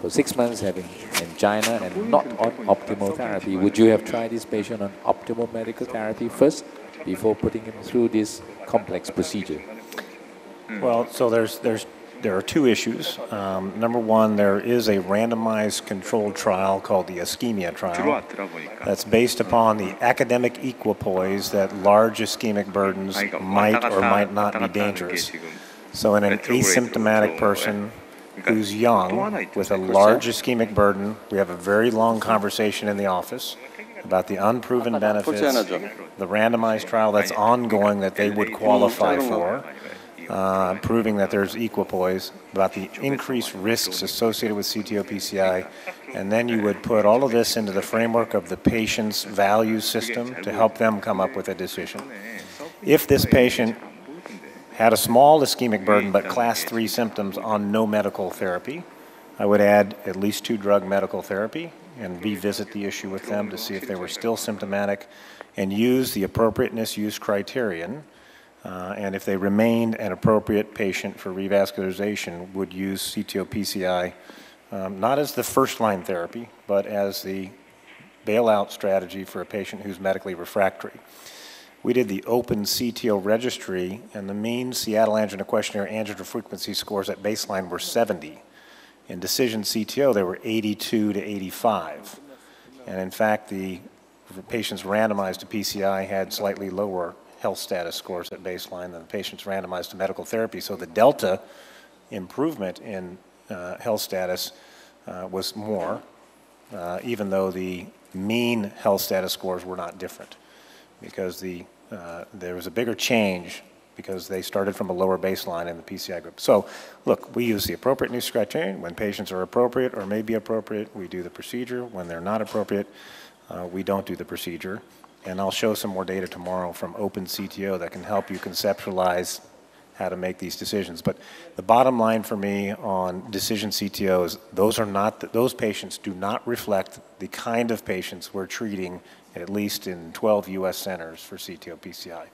Speaker 6: for 6 months having angina and not on optimal therapy, would you have tried this patient on optimal medical therapy first before putting him through this complex procedure?
Speaker 5: Well, so there are 2 issues. Number one, there is a randomized controlled trial called the ischemia trial that's based upon the academic equipoise that large ischemic burdens might or might not be dangerous. So in an asymptomatic person who's young with a large ischemic burden, we have a very long conversation in the office about the unproven benefits, the randomized trial that's ongoing that they would qualify for, proving that there's equipoise, about the increased risks associated with CTO PCI, and then you would put all of this into the framework of the patient's value system to help them come up with a decision. If this patient had a small ischemic burden but class 3 symptoms on no medical therapy, I would add at least 2 drug medical therapy and revisit the issue with them to see if they were still symptomatic and use the appropriateness use criterion. And if they remained an appropriate patient for revascularization, would use CTO PCI not as the first-line therapy, but as the bailout strategy for a patient who's medically refractory. We did the open CTO registry, and the mean Seattle Angina Questionnaire angina frequency scores at baseline were 70. In Decision CTO, they were 82 to 85. And in fact, the patients randomized to PCI had slightly lower health status scores at baseline than the patients randomized to medical therapy. So the delta improvement in health status was more, even though the mean health status scores were not different, because there was a bigger change because they started from a lower baseline in the PCI group. So look, we use the appropriate use criterion. When patients are appropriate or may be appropriate, we do the procedure. When they're not appropriate, we don't do the procedure. And I'll show some more data tomorrow from Open CTO that can help you conceptualize how to make these decisions. But the bottom line for me on Decision CTO is those patients do not reflect the kind of patients we're treating at least in 12 U.S. centers for CTO PCI.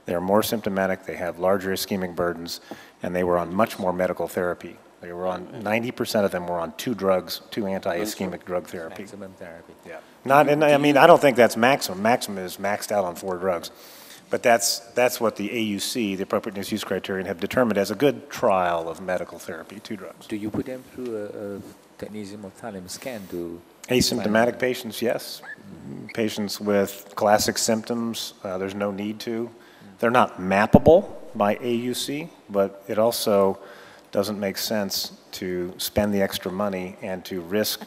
Speaker 5: They're more symptomatic, they have larger ischemic burdens, and they were on much more medical therapy. They were on, 90% of them were on 2 drugs, 2 anti-ischemic drug therapy.
Speaker 6: Maximum therapy.
Speaker 5: Yeah. I mean, I don't think that's maximum. Maximum is maxed out on 4 drugs. But that's what the AUC, the appropriateness use criterion, have determined as a good trial of medical therapy, 2 drugs.
Speaker 6: Do you put them through a technetium ophthalmic scan to
Speaker 5: Asymptomatic patients, yes. Patients with classic symptoms, there's no need to. They're not mappable by AUC, but it also doesn't make sense to spend the extra money and to risk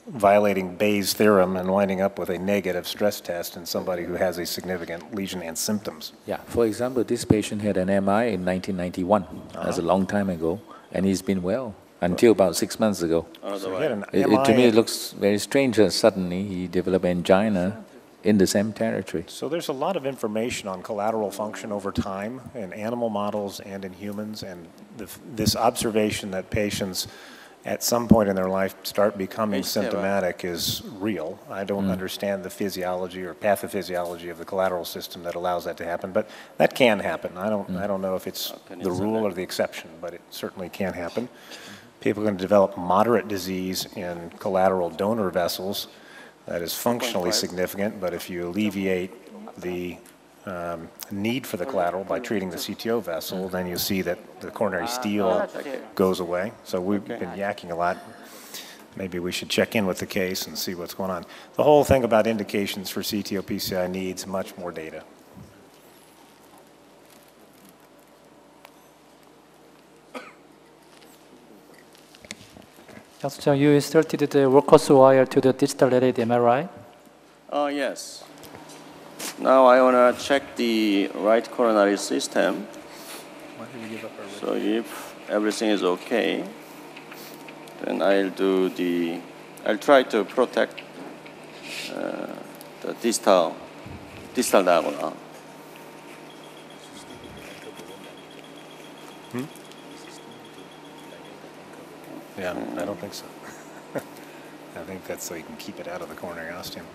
Speaker 5: violating Bayes' theorem and winding up with a negative stress test in somebody who has a significant lesion and symptoms.
Speaker 6: Yeah, for example, this patient had an MI in 1991. That's a long time ago, and he's been well until about 6 months ago.
Speaker 5: So he had an
Speaker 6: To me,
Speaker 5: MI
Speaker 6: it looks very strange that suddenly he developed angina in the same territory.
Speaker 5: So there's a lot of information on collateral function over time in animal models and in humans, and this observation that patients at some point in their life start becoming symptomatic is real. I don't understand the physiology or pathophysiology of the collateral system that allows that to happen, but that can happen. I don't know if it's the rule or the exception, but it certainly can happen. People can develop moderate disease in collateral donor vessels that is functionally significant, but if you alleviate the need for the collateral by treating the CTO vessel, then you see that the coronary steal goes away. So we've been yakking a lot. Maybe we should check in with the case and see what's going on. The whole thing about indications for CTO PCI needs much more data.
Speaker 1: So you inserted the workhorse wire to the distal lead, am I right?
Speaker 2: Yes. Now I want to check the right coronary system. So if everything is okay, then I'll try to protect the distal diagonal.
Speaker 5: Yeah, I don't think so. I think that's so you can keep it out of the coronary ostium.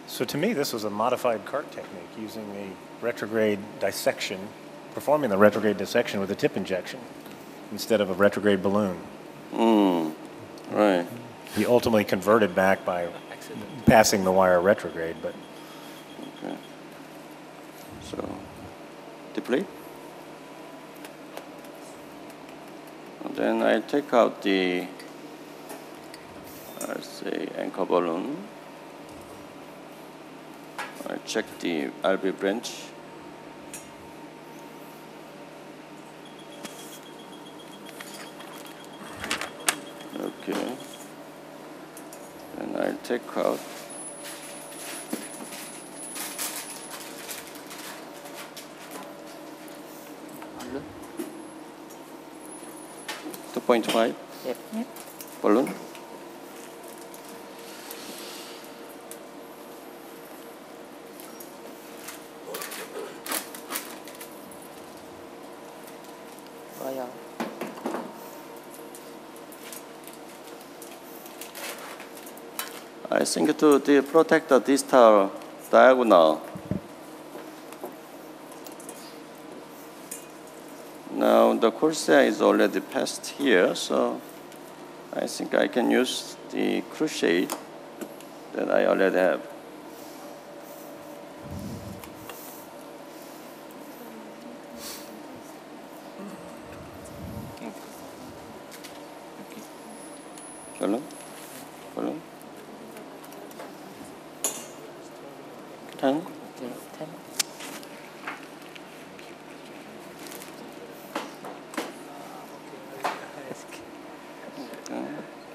Speaker 5: So to me, this was a modified cart technique using the retrograde dissection, performing the retrograde dissection with a tip injection instead of a retrograde balloon.
Speaker 2: Right.
Speaker 5: He ultimately converted back by passing the wire retrograde, but...
Speaker 2: Okay. So, deplete. And then I take out the, let's say, anchor balloon. I check the RB branch. Okay. And I'll take out 2.5 balloon. I think to protect the distal diagonal. Now the corsia is already passed here, so I think I can use the crochet that I already have. Balloon, balloon. 10.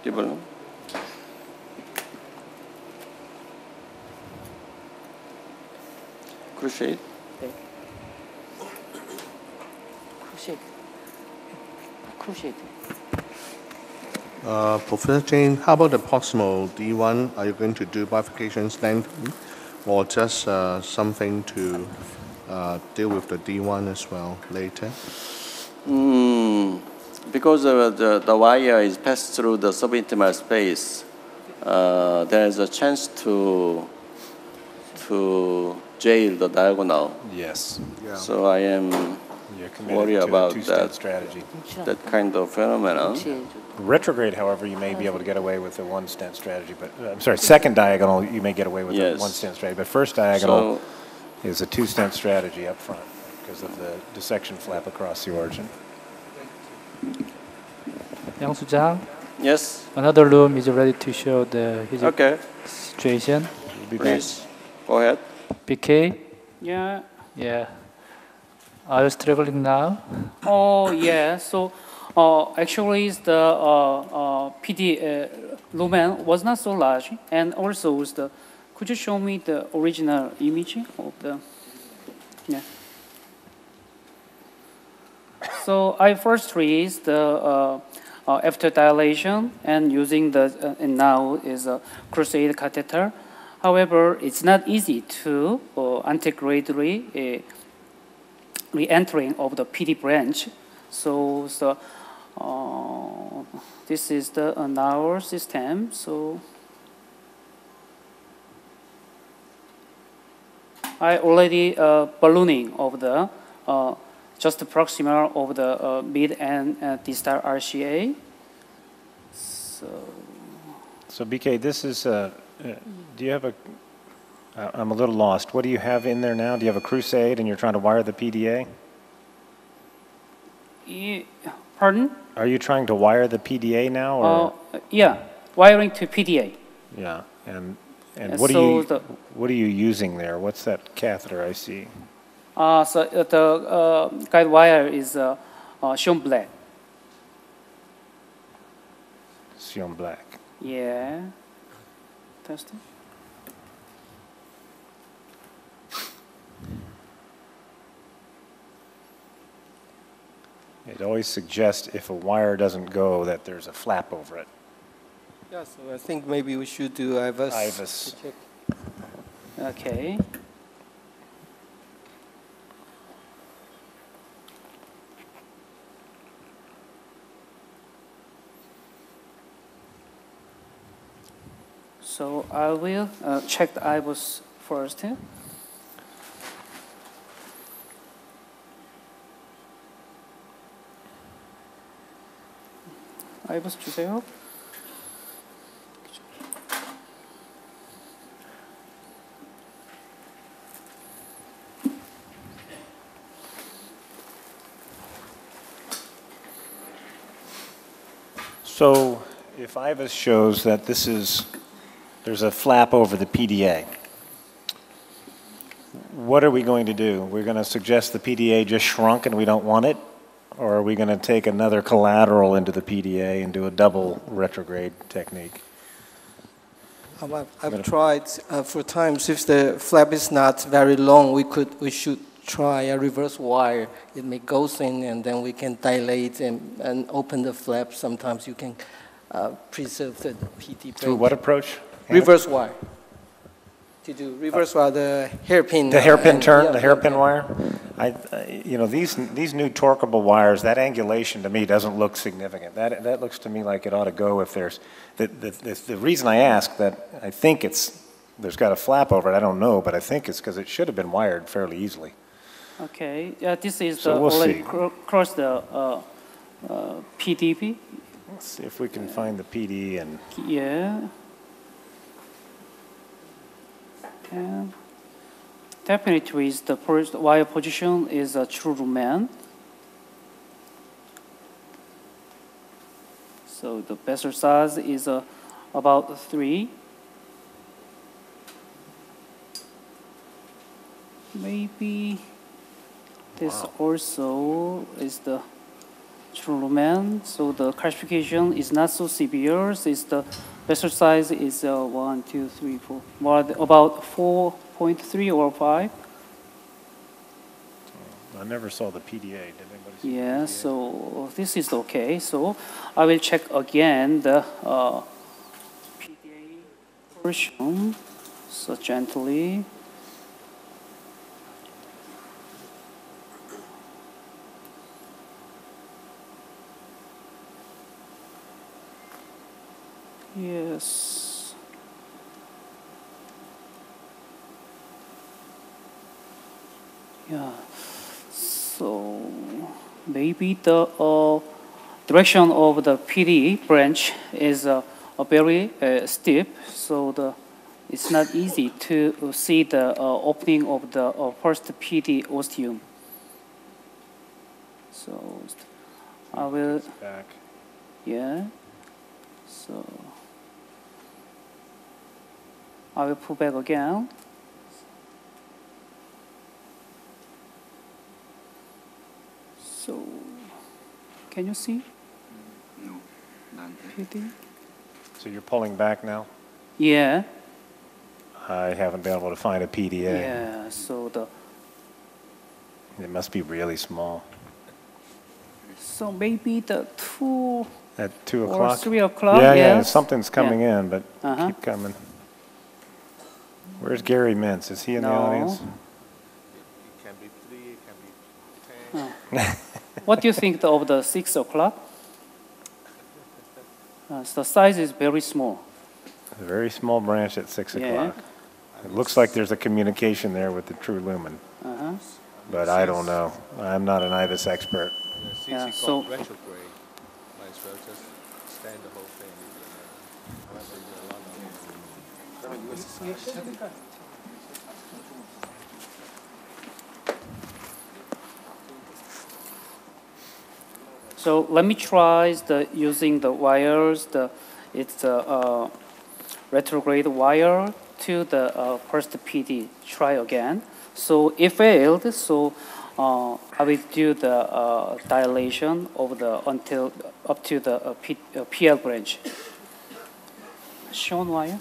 Speaker 2: The balloon. Crochet.
Speaker 12: Crochet.
Speaker 13: Professor Jane, how about the proximal D1? Are you going to do bifurcation length or just something to deal with the D1 as well later?
Speaker 2: Because the wire is passed through the subintimal space, there is a chance to jail the diagonal.
Speaker 5: Yes.
Speaker 2: Yeah. So I am worried about that
Speaker 5: strategy.
Speaker 2: That kind of phenomenon.
Speaker 5: Retrograde, however, you may be able to get away with the one stent strategy, but I'm sorry, second diagonal you may get away with the one stent strategy, but first diagonal is a two stent strategy up front because of the dissection flap across the origin.
Speaker 1: Yang Sujang.
Speaker 2: Yes.
Speaker 1: Another room is ready to show his
Speaker 2: Okay.
Speaker 1: situation.
Speaker 2: Please, go ahead.
Speaker 1: BK.
Speaker 3: Yeah.
Speaker 1: Yeah. Are you struggling now?
Speaker 3: Oh, yeah. So, actually, the PD lumen was not so large, and also could you show me the original image of the? Yeah. So I first raised the after dilation and using the and now is a crusade catheter. However, it's not easy to integrate re-entering of the PD branch. So this is the our system. So I already ballooning of the just proximal of the mid and distal RCA.
Speaker 5: So BK, this is do you have a? I'm a little lost. What do you have in there now? Do you have a Crusade and you're trying to wire the PDA?
Speaker 3: Pardon?
Speaker 5: Are you trying to wire the PDA now? Or?
Speaker 3: Yeah, wiring to PDA.
Speaker 5: Yeah, and
Speaker 3: what
Speaker 5: are you using there? What's that catheter I see?
Speaker 3: So the guide wire is shown black.
Speaker 5: Shown black.
Speaker 3: Yeah. Testing.
Speaker 5: It always suggests if a wire doesn't go that there's a flap over it.
Speaker 9: Yeah, so I think maybe we should do IVUS.
Speaker 5: IVUS.
Speaker 3: Okay. So I will check the IVUS first. IVUS 주세요.
Speaker 5: So if IVUS shows that there's a flap over the PDA, what are we going to do? We're going to suggest the PDA just shrunk and we don't want it? Or are we going to take another collateral into the PDA and do a double retrograde technique?
Speaker 9: I've tried for times. If the flap is not very long, we should try a reverse wire. It may go in, and then we can dilate and open the flap. Sometimes you can preserve the PD.
Speaker 5: Through what approach?
Speaker 9: Reverse wire. To do reverse wire, the hairpin.
Speaker 5: The hairpin turn, the hairpin wire. You know, these new torqueable wires, that angulation to me doesn't look significant. That looks to me like it ought to go if there's the reason I ask that I think there's got a flap over it. I don't know, but I think it's because it should have been wired fairly easily.
Speaker 3: Okay, this is
Speaker 5: So we'll
Speaker 3: already
Speaker 5: see.
Speaker 3: cross the PDB.
Speaker 5: Let's see if we can find the PD and.
Speaker 3: Yeah. And definitely is the first wire position is a true lumen. So the vessel size is about 3. Maybe this also is the true lumen. So the calcification is not so severe. It's the vessel size is 1, 2, 3, 4, about 4.3 or 5.
Speaker 5: I never saw the PDA. Did anybody see
Speaker 3: Yeah,
Speaker 5: the PDA?
Speaker 3: so this is okay. So I will check again the PDA portion. So gently. Yes. Yeah. So maybe the direction of the PD branch is very steep, so it's not easy to see the opening of the first PD ostium. So I will.
Speaker 5: Back.
Speaker 3: Yeah. So I will pull back again. So can you see?
Speaker 4: No, none.
Speaker 3: PD?
Speaker 5: So you're pulling back now?
Speaker 3: Yeah.
Speaker 5: I haven't been able to find a PDA.
Speaker 3: Yeah. So
Speaker 5: It must be really small.
Speaker 3: so maybe the 2
Speaker 5: At 2
Speaker 3: or
Speaker 5: o'clock?
Speaker 3: 3 o'clock.
Speaker 5: Yeah, yeah,
Speaker 3: yes.
Speaker 5: something's coming
Speaker 3: Yeah.
Speaker 5: in, but keep coming. Where's Gary Mintz? Is he in the
Speaker 3: No.
Speaker 5: audience?
Speaker 13: It can be 3, it can be 10.
Speaker 3: What do you think of the 6 o'clock? The size is very small.
Speaker 5: A very small branch at 6
Speaker 3: Yeah.
Speaker 5: o'clock. It looks like there's a communication there with the true lumen. But I don't know. I'm not an IVUS expert.
Speaker 13: Since you got retrograde, might as well just stand the whole thing.
Speaker 3: So let me try using the wires. It's a retrograde wire to the first PD. Try again. So if failed, so I will do the dilation of the until up to the PL branch. Shown wire.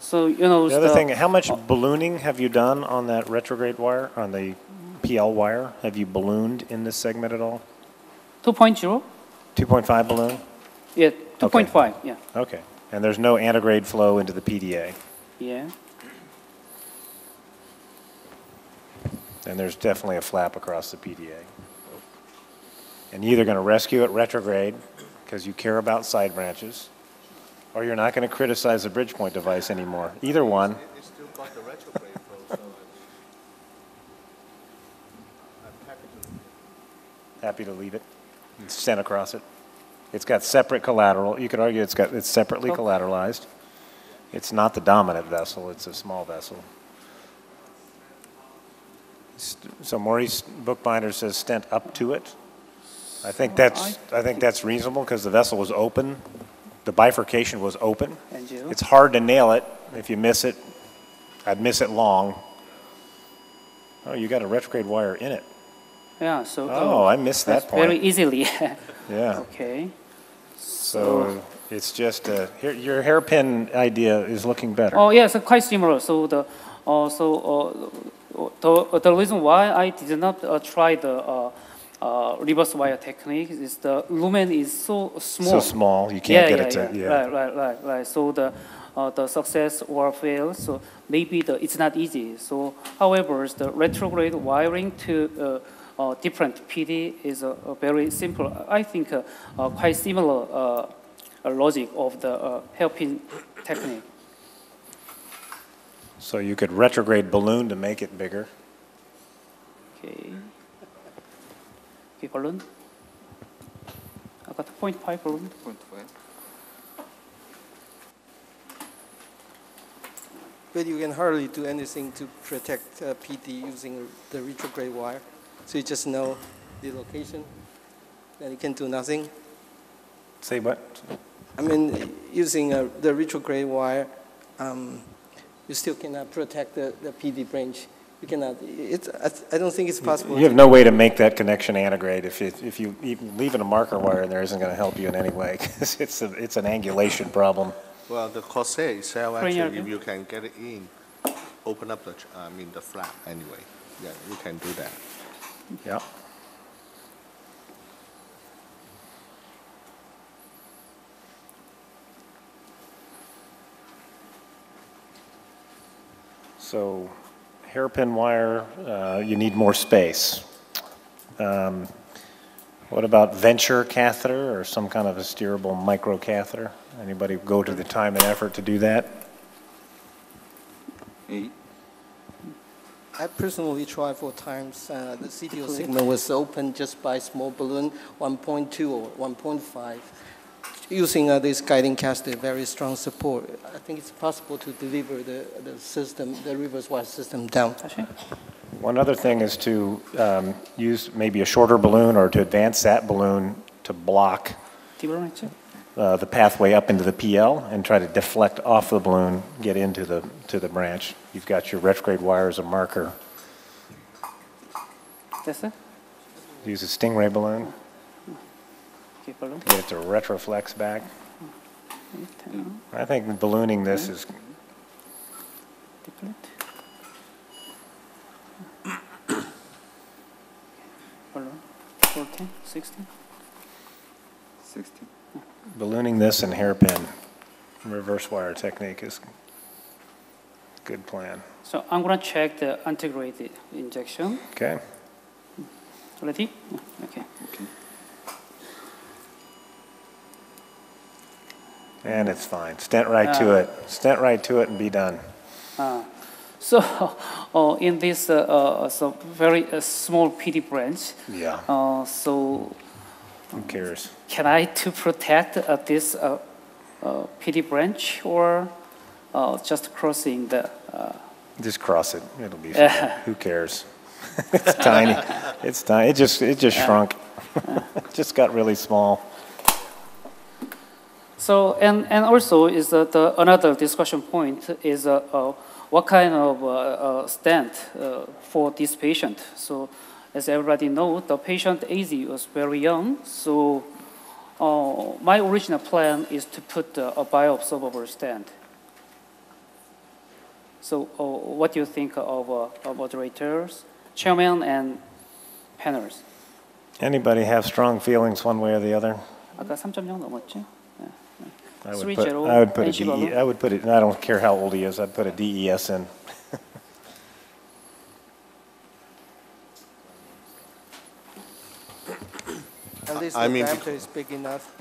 Speaker 3: So you know
Speaker 5: the other thing, how much ballooning have you done on that retrograde wire, on the PL wire? Have you ballooned in this segment at all?
Speaker 3: 2.0.
Speaker 5: 2.5 balloon?
Speaker 3: Yeah, 2.5. Yeah.
Speaker 5: Okay. And there's no antegrade flow into the PDA.
Speaker 3: Yeah.
Speaker 5: And there's definitely a flap across the PDA. And you're either going to rescue it retrograde because you care about side branches, or you're not going to criticize the bridge point device anymore. Either one.
Speaker 13: It's still got the retrograde flow, so I'm
Speaker 5: Happy to leave it and stent across it. It's got separate collateral. You could argue it's separately collateralized. It's not the dominant vessel. It's a small vessel. So Maurice Bookbinder says stent up to it. I think that's reasonable because the vessel was open. The bifurcation was open. It's hard to nail it if you miss it. I'd miss it long. Oh, you got a retrograde wire in it.
Speaker 3: Yeah. So.
Speaker 5: Oh, I missed that point.
Speaker 3: Very easily.
Speaker 5: Yeah.
Speaker 3: Okay.
Speaker 5: So it's just your hairpin idea is looking better.
Speaker 3: Oh yes, quite similar. So the reason why I did not try the reverse wire technique is the lumen is so small.
Speaker 5: So small, you can't get it to. Yeah.
Speaker 3: Right. So the success or fail. So maybe it's not easy. So however, the retrograde wiring to different PD is very simple. I think quite similar logic of the hairpin technique.
Speaker 5: So you could retrograde balloon to make it bigger.
Speaker 3: Okay. Okay, balloon. I got 0.5 balloon. 0.5.
Speaker 9: But you can hardly do anything to protect PD using the retrograde wire. So you just know the location, and you can do nothing.
Speaker 5: Say what?
Speaker 9: I mean, using the retrograde wire, you still cannot protect the PD branch. You cannot. I don't think it's possible.
Speaker 5: You have no way to make that connection antegrade if you even leave it a marker wire in there isn't going to help you in any way because it's an angulation problem.
Speaker 13: Well, the corset itself actually, if you can get it in, open up the flap anyway. Yeah, you can do that.
Speaker 5: Yeah. So hairpin wire, you need more space. What about venture catheter or some kind of a steerable micro catheter? Anybody go to the time and effort to do that?
Speaker 9: I personally tried 4 times. The CTO segment was open just by small balloon, 1.2 or 1.5. Using this guiding caster, very strong support, I think it's possible to deliver the system, the reverse wire system down.
Speaker 5: One other thing is to use maybe a shorter balloon or to advance that balloon to block the pathway up into the PL and try to deflect off the balloon, get into the branch. You've got your retrograde wire as a marker. Use a stingray balloon. Get it to retroflex back. I think ballooning this is...
Speaker 3: Balloon, 14, 16.
Speaker 4: 16.
Speaker 5: Ballooning this and hairpin reverse wire technique is a good plan.
Speaker 3: So I'm going to check the integrated injection.
Speaker 5: Okay.
Speaker 3: Ready? Okay.
Speaker 5: And it's fine. Stent right to it. Stent right to it and be done.
Speaker 3: So in this so very small PD branch.
Speaker 5: Yeah.
Speaker 3: So.
Speaker 5: Who cares?
Speaker 3: Can I to protect this PD branch or just crossing the?
Speaker 5: Just cross it. It'll be fine. Who cares? It's tiny. It's tiny. It just shrunk. It just got really small.
Speaker 3: So and also is that another discussion point is what kind of stent for this patient. So as everybody knows, the patient age was very young. So my original plan is to put a bioabsorbable stent. So what do you think of moderators, chairman, and panels?
Speaker 5: Anybody have strong feelings one way or the other?
Speaker 3: 아까 3.0 넘었지?
Speaker 5: I would put a DE. I would put it. And I don't care how old he is. I'd put a DES in.
Speaker 9: At least the diameter is big enough.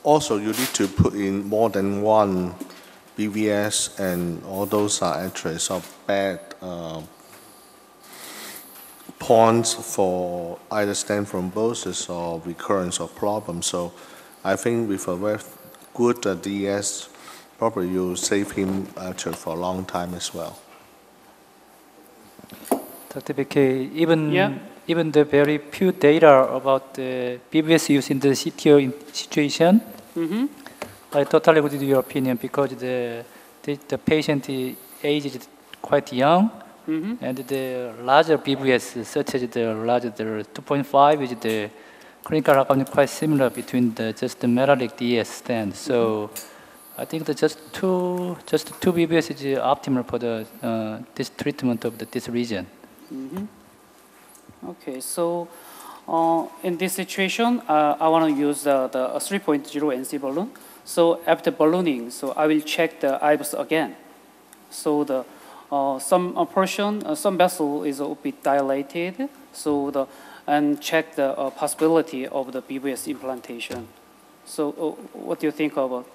Speaker 13: Also, you need to put in more than one BVS, and all those are actually some bad points for either stent thrombosis or recurrence of problems. So I think with a very good DES, probably you save him actually for a long time as well.
Speaker 1: Dr. BK, even the very few data about the BVS use in the CTO situation, I totally agree with your opinion because the patient age is quite young, and the larger BVS, such as the larger 2.5, is the clinical outcome quite similar between just the metallic DS stent. So I think that just two BVS is optimal for this treatment of this region.
Speaker 3: Okay, so in this situation, I want to use the 3.0 NC balloon. So after ballooning, so I will check the IVUS again. So the some portion, some vessel is a bit dilated. So and check the possibility of the BVS implantation. So what do you think of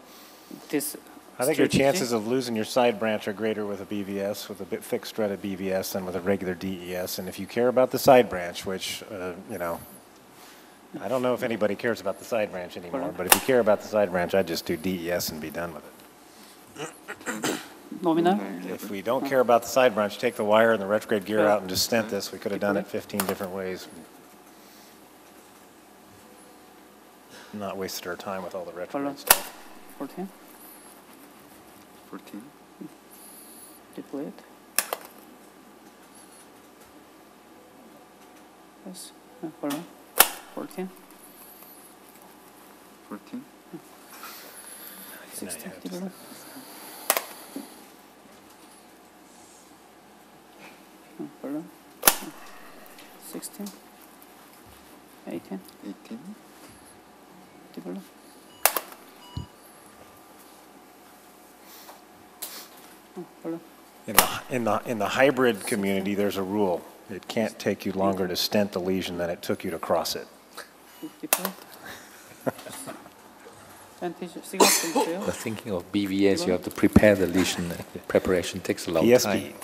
Speaker 3: this?
Speaker 5: I think your chances of losing your side branch are greater with a BVS, with a bit fixed threaded BVS, than with a regular DES. And if you care about the side branch, which, you know, I don't know if anybody cares about the side branch anymore, but if you care about the side branch, I'd just do DES and be done with it.
Speaker 3: Nominal?
Speaker 5: If we don't care about the side branch, take the wire and the retrograde gear out and just stent this. We could have done it 15 different ways. Not wasted our time with all the retrograde stuff.
Speaker 3: 14?
Speaker 4: 14.
Speaker 3: Deploy it. Yes. Hold on. 14.
Speaker 4: 14.
Speaker 3: 16. Deploy. Hold on. 16. 18.
Speaker 4: 18.
Speaker 3: Deploy.
Speaker 5: In the hybrid community, there's a rule. It can't take you longer to stent the lesion than it took you to cross it.
Speaker 6: The thinking of BVS, you have to prepare the lesion. The preparation takes a long time.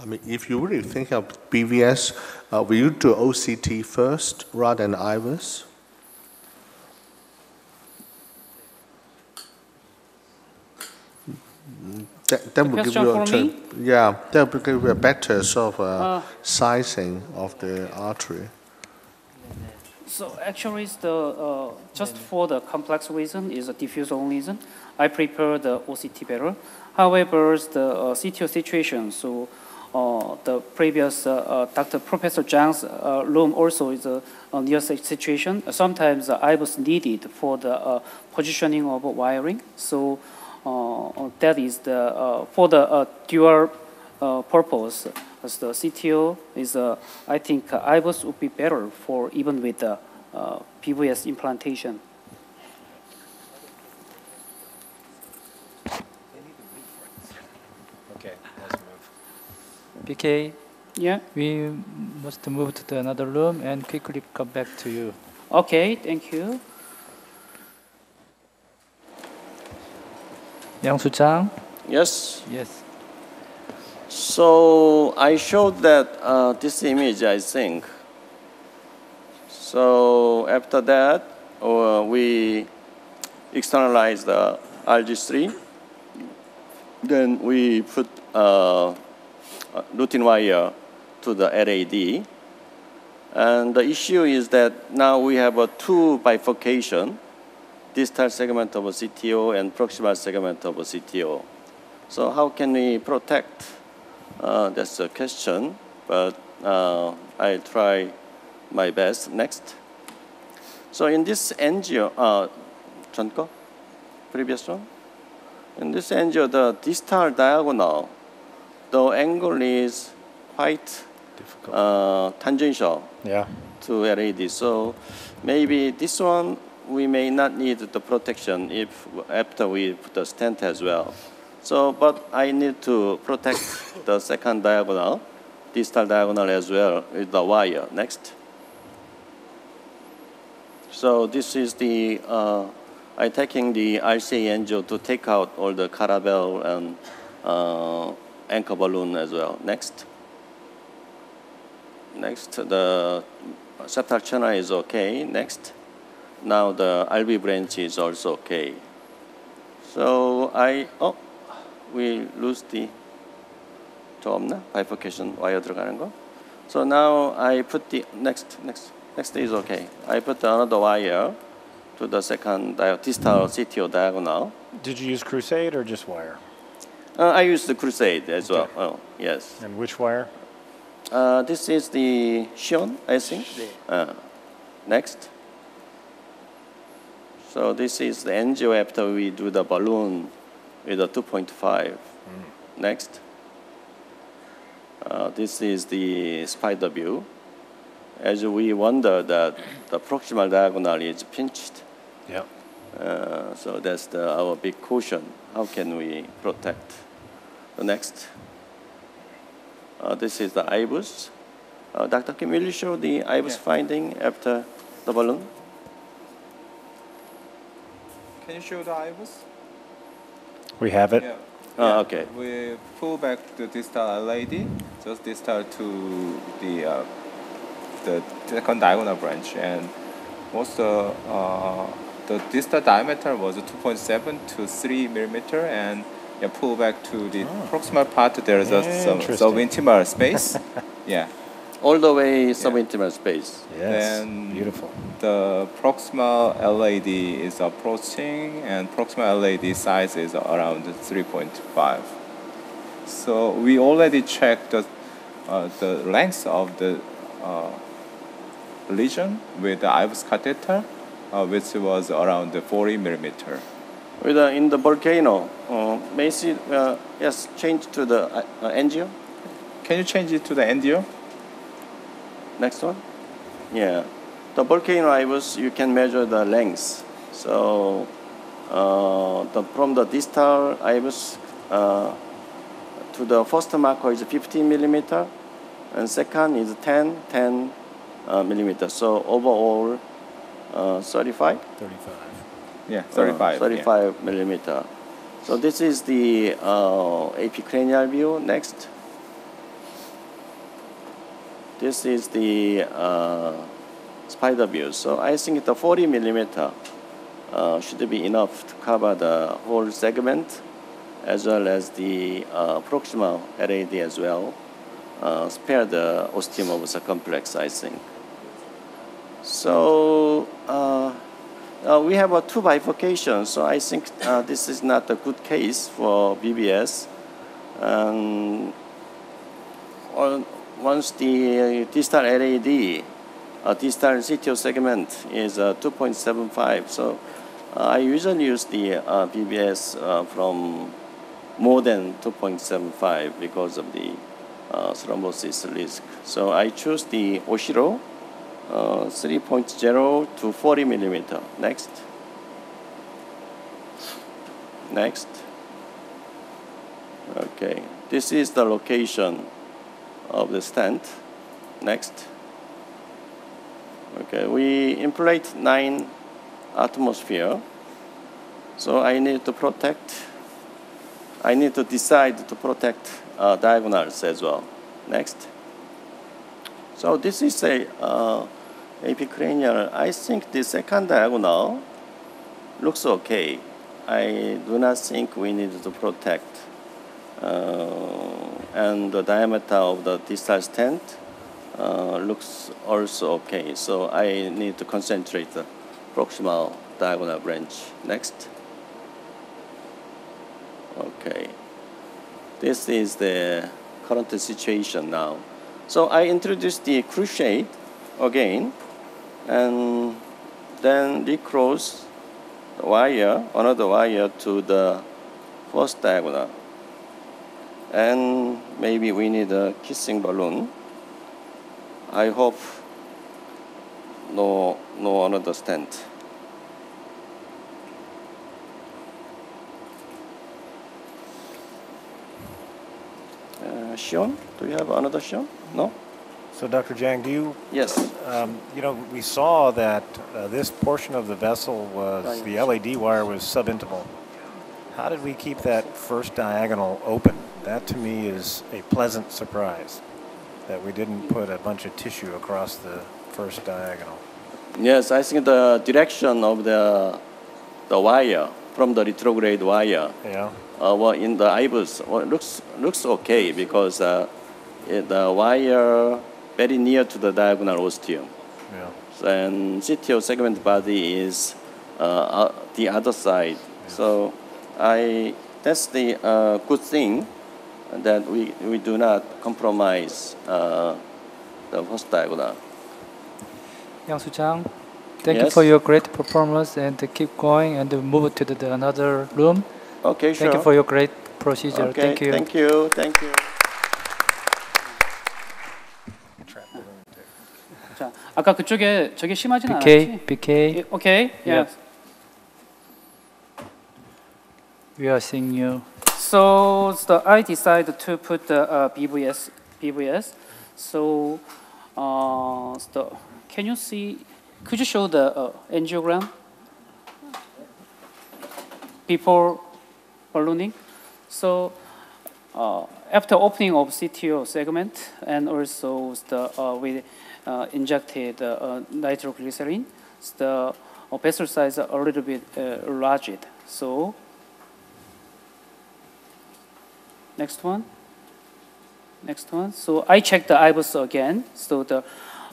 Speaker 13: I mean, if you really think of BVS, will you do OCT first rather than IVUS? That would give you that would give you a better sort of sizing of the artery.
Speaker 3: So actually, it's the just for the complex reason is a diffuse reason. I prefer the OCT better. However, the CTO situation. So the previous Professor Zhang's room also is a near situation. Sometimes I was needed for the positioning of wiring. So that is the for the dual purpose. As the CTO is, I think IVUS would be better for even with the PVS implantation.
Speaker 5: Okay, let's move.
Speaker 1: BK,
Speaker 3: yeah,
Speaker 1: we must move to another room and quickly come back to you.
Speaker 3: Okay, thank you.
Speaker 1: Yang Su-chang?
Speaker 2: Yes.
Speaker 1: Yes.
Speaker 2: So I showed that this image, I think. So after that, we externalize the RG3. Then we put routine wire to the LAD. And the issue is that now we have a two bifurcation, distal segment of a CTO and proximal segment of a CTO. So how can we protect? That's a question, but I'll try my best. Next. So in this angio, previous one. In this angio, the distal diagonal, the angle is quite tangential to LAD. So maybe this one we may not need the protection if after we put the stent as well. So, but I need to protect the second diagonal, distal diagonal as well with the wire. Next. So this is the, I'm taking the RCA angio to take out all the caravelle and anchor balloon as well. Next. Next, the septal channel is okay. Next. Now the RB branch is also okay. So we lose the bifurcation wire 들어가는 거. So now I put the next is okay. I put another wire to the second distal CTO diagonal.
Speaker 5: Did you use Crusade or just wire?
Speaker 2: I used the Crusade as well. Oh, yes.
Speaker 5: And which wire?
Speaker 2: This is the Xion, I think. Next. So this is the angio after we do the balloon with a 2.5. Next. This is the spider view. As we wonder that the proximal diagonal is pinched.
Speaker 5: Yeah.
Speaker 2: So that's our big caution. How can we protect? The next. This is the IVUS. Dr. Kim, will you show the IVUS finding after the balloon?
Speaker 11: Can you show the IVUS?
Speaker 5: We have it.
Speaker 11: Yeah.
Speaker 2: Okay.
Speaker 11: We pull back the distal LAD, just distal to the second diagonal branch, and also the distal diameter was 2.7 to 3 millimeter, and pull back to the proximal part. There is a subintimal space. Yeah.
Speaker 2: All the way subintimal space.
Speaker 5: Yes.
Speaker 11: And
Speaker 5: beautiful.
Speaker 11: The proximal LAD is approaching, and proximal LAD size is around 3.5. So we already checked the length of the lesion with the IVUS catheter, which was around 40 millimeter.
Speaker 2: In the volcano, Macy, yes, change to the angio.
Speaker 11: Can you change it to the angio?
Speaker 2: Next one. Yeah. The volcano IVUS, you can measure the length. So from the distal IVUS to the first marker is 15 millimeter, and second is 10 millimeter. So overall, 35?
Speaker 5: 35.
Speaker 11: Yeah, 35.
Speaker 2: 35 millimeter. So this is the AP cranial view. Next. This is the spider view. So I think the 40 millimeter should be enough to cover the whole segment. as well as the proximal LAD as well, spare the ostium of circumflex, I think. So we have two bifurcations, so I think this is not a good case for BBS. Once the distal LAD, distal CTO segment is 2.75, so I usually use the BBS from more than 2.75 because of the thrombosis risk. So I choose the Oshiro 3.0 to 40 millimeter. Next. Next. Okay, this is the location of the stent. Next. Okay, we inflate 9 atmosphere. So I need to protect. I need to decide to protect diagonals as well. Next. So this is a epicranial. I think the second diagonal looks okay. I do not think we need to protect. And the diameter of the distal stent looks also okay. So I need to concentrate the proximal diagonal branch. Next. Okay. This is the current situation now. So I introduce the crochet again, and then recross the wire, another wire to the first diagonal. And maybe we need a kissing balloon. I hope no another stent. Sean, do you have another Sean? No?
Speaker 5: So Dr. Jang, do you?
Speaker 2: Yes.
Speaker 5: You know, we saw that this portion of the vessel was, the LAD wire was subintimal. How did we keep that first diagonal open? That to me is a pleasant surprise, that we didn't put a bunch of tissue across the first diagonal.
Speaker 2: Yes, I think the direction of the wire from the retrograde wire,
Speaker 5: yeah,
Speaker 2: well, in the IBUS, well, looks okay because the wire very near to the diagonal ostium.
Speaker 5: Yeah.
Speaker 2: So, and CTO segment body is the other side. Yeah. So that's the good thing, that we do not compromise the first diagonal.
Speaker 1: Yang Su-chang, thank
Speaker 2: Yes.
Speaker 1: you for your great performance, and keep going and move to the another room.
Speaker 2: Okay, sure.
Speaker 1: Thank you for your great procedure.
Speaker 2: Okay,
Speaker 1: thank you.
Speaker 2: Thank you. Thank you.
Speaker 3: 자, 아까 그쪽에 저게 심하진
Speaker 1: BK,
Speaker 3: 않았지?
Speaker 1: BK.
Speaker 3: Okay. Yeah.
Speaker 1: We are seeing you.
Speaker 3: So I decided to put the BVS. So, can you see? Could you show the angiogram before ballooning? So after opening of CTO segment, and also we injected nitroglycerin, the vessel size a little bit enlarged. So next one. So I checked the IBUS again. So the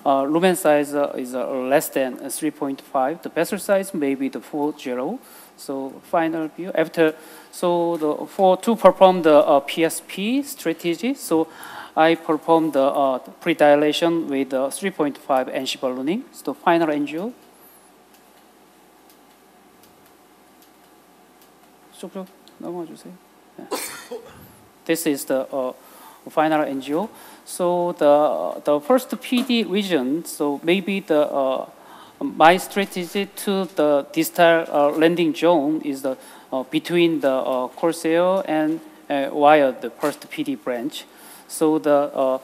Speaker 3: lumen size is less than 3.5. The vessel size may be the 4.0. So final view after. So to perform the PSP strategy, so I performed the pre-dilation with 3.5 NC ballooning. So final angio. 쭉 넘어가 주세요. This is the final angio. So the first PD region. So maybe the my strategy to the distal landing zone is the between the corsair and wire the first PD branch. So the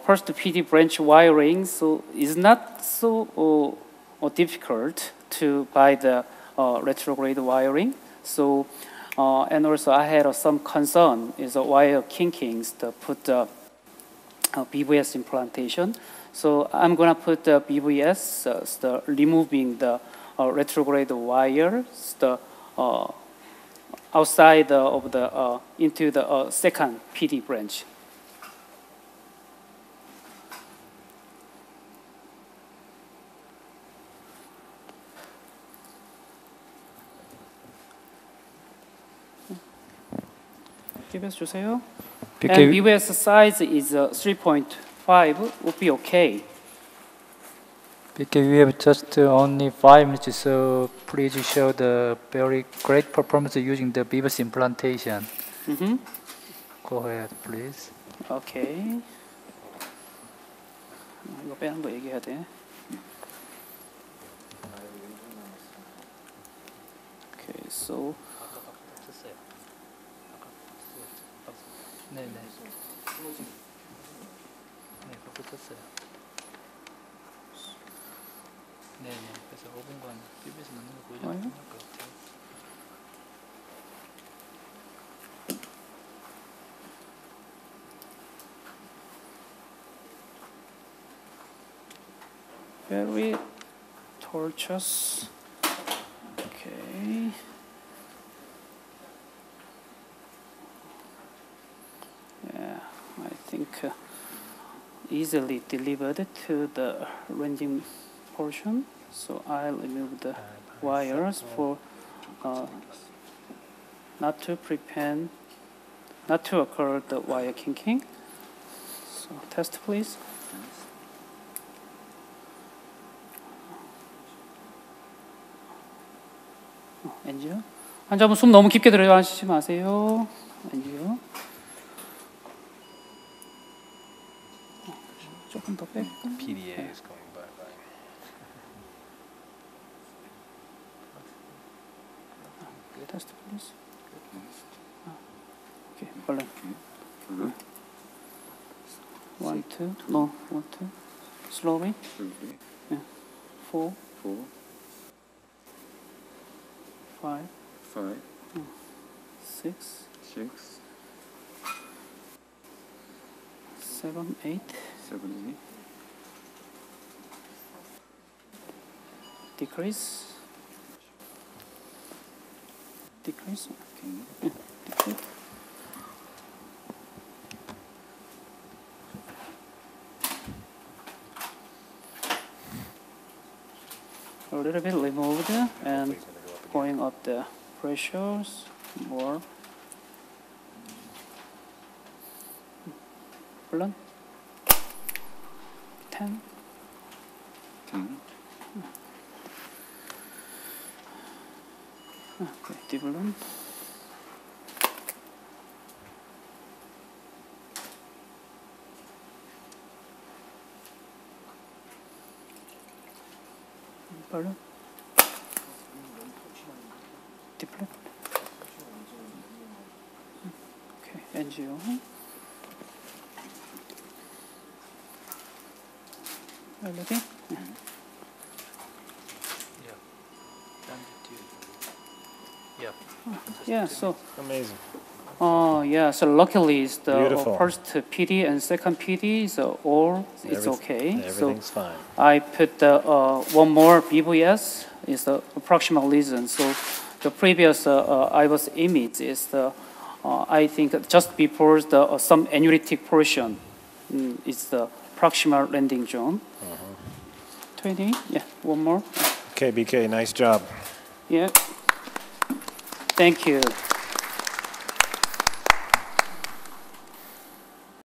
Speaker 3: first PD branch wiring so is not so difficult to buy the retrograde wiring. So and also I had some concern is the wire kinkings to put the BVS implantation. So I'm gonna put the BVS, removing the retrograde wires, outside of the into the second PD branch. BBS 주세요. And BBS size is 3.5 would be okay.
Speaker 1: Because we have just only 5 minutes, so please show the very great performance using the BBS implantation. Go ahead, please.
Speaker 3: Okay. 이거 빼는 거 얘기해야 돼. Okay, so.
Speaker 1: 네, 그거 떴어요. 네, 그래서 5분간 BBS 넣는 거 보여주면 될 것 같아요.
Speaker 3: Very tortuous. Okay. Yeah, I think easily delivered to the ranging portion. So I'll remove the wires for not to occur the wire kinking. So test please. 엔지오. 환자분 숨 너무 깊게 들어가시지 마세요. 엔지오. 조금 더 빼.
Speaker 5: PDA is going bye-bye.
Speaker 3: Test please. Okay, balloon. 1, 2. No, 1, 2. Slowly. Yeah. 4. 5. 6. 7, 8. Decrease. Okay. Yeah, decrease. A little bit removed and going up the pressures more. Balloon. 10. Okay, deep balloon. Balloon. Deep balloon. Okay, angio. Okay. Yeah, so
Speaker 5: amazing.
Speaker 3: Oh, yeah. So luckily, it's the
Speaker 5: Beautiful.
Speaker 3: first PD and second PD, so all it's okay.
Speaker 5: Everything's
Speaker 3: so
Speaker 5: fine.
Speaker 3: I put the one more BVS is the proximal lesion. So the previous IVUS image is the I think just before the some aneuritic portion is the proximal landing zone. 20. Yeah, one more.
Speaker 5: Okay, BK, nice job.
Speaker 3: Yeah. Thank you.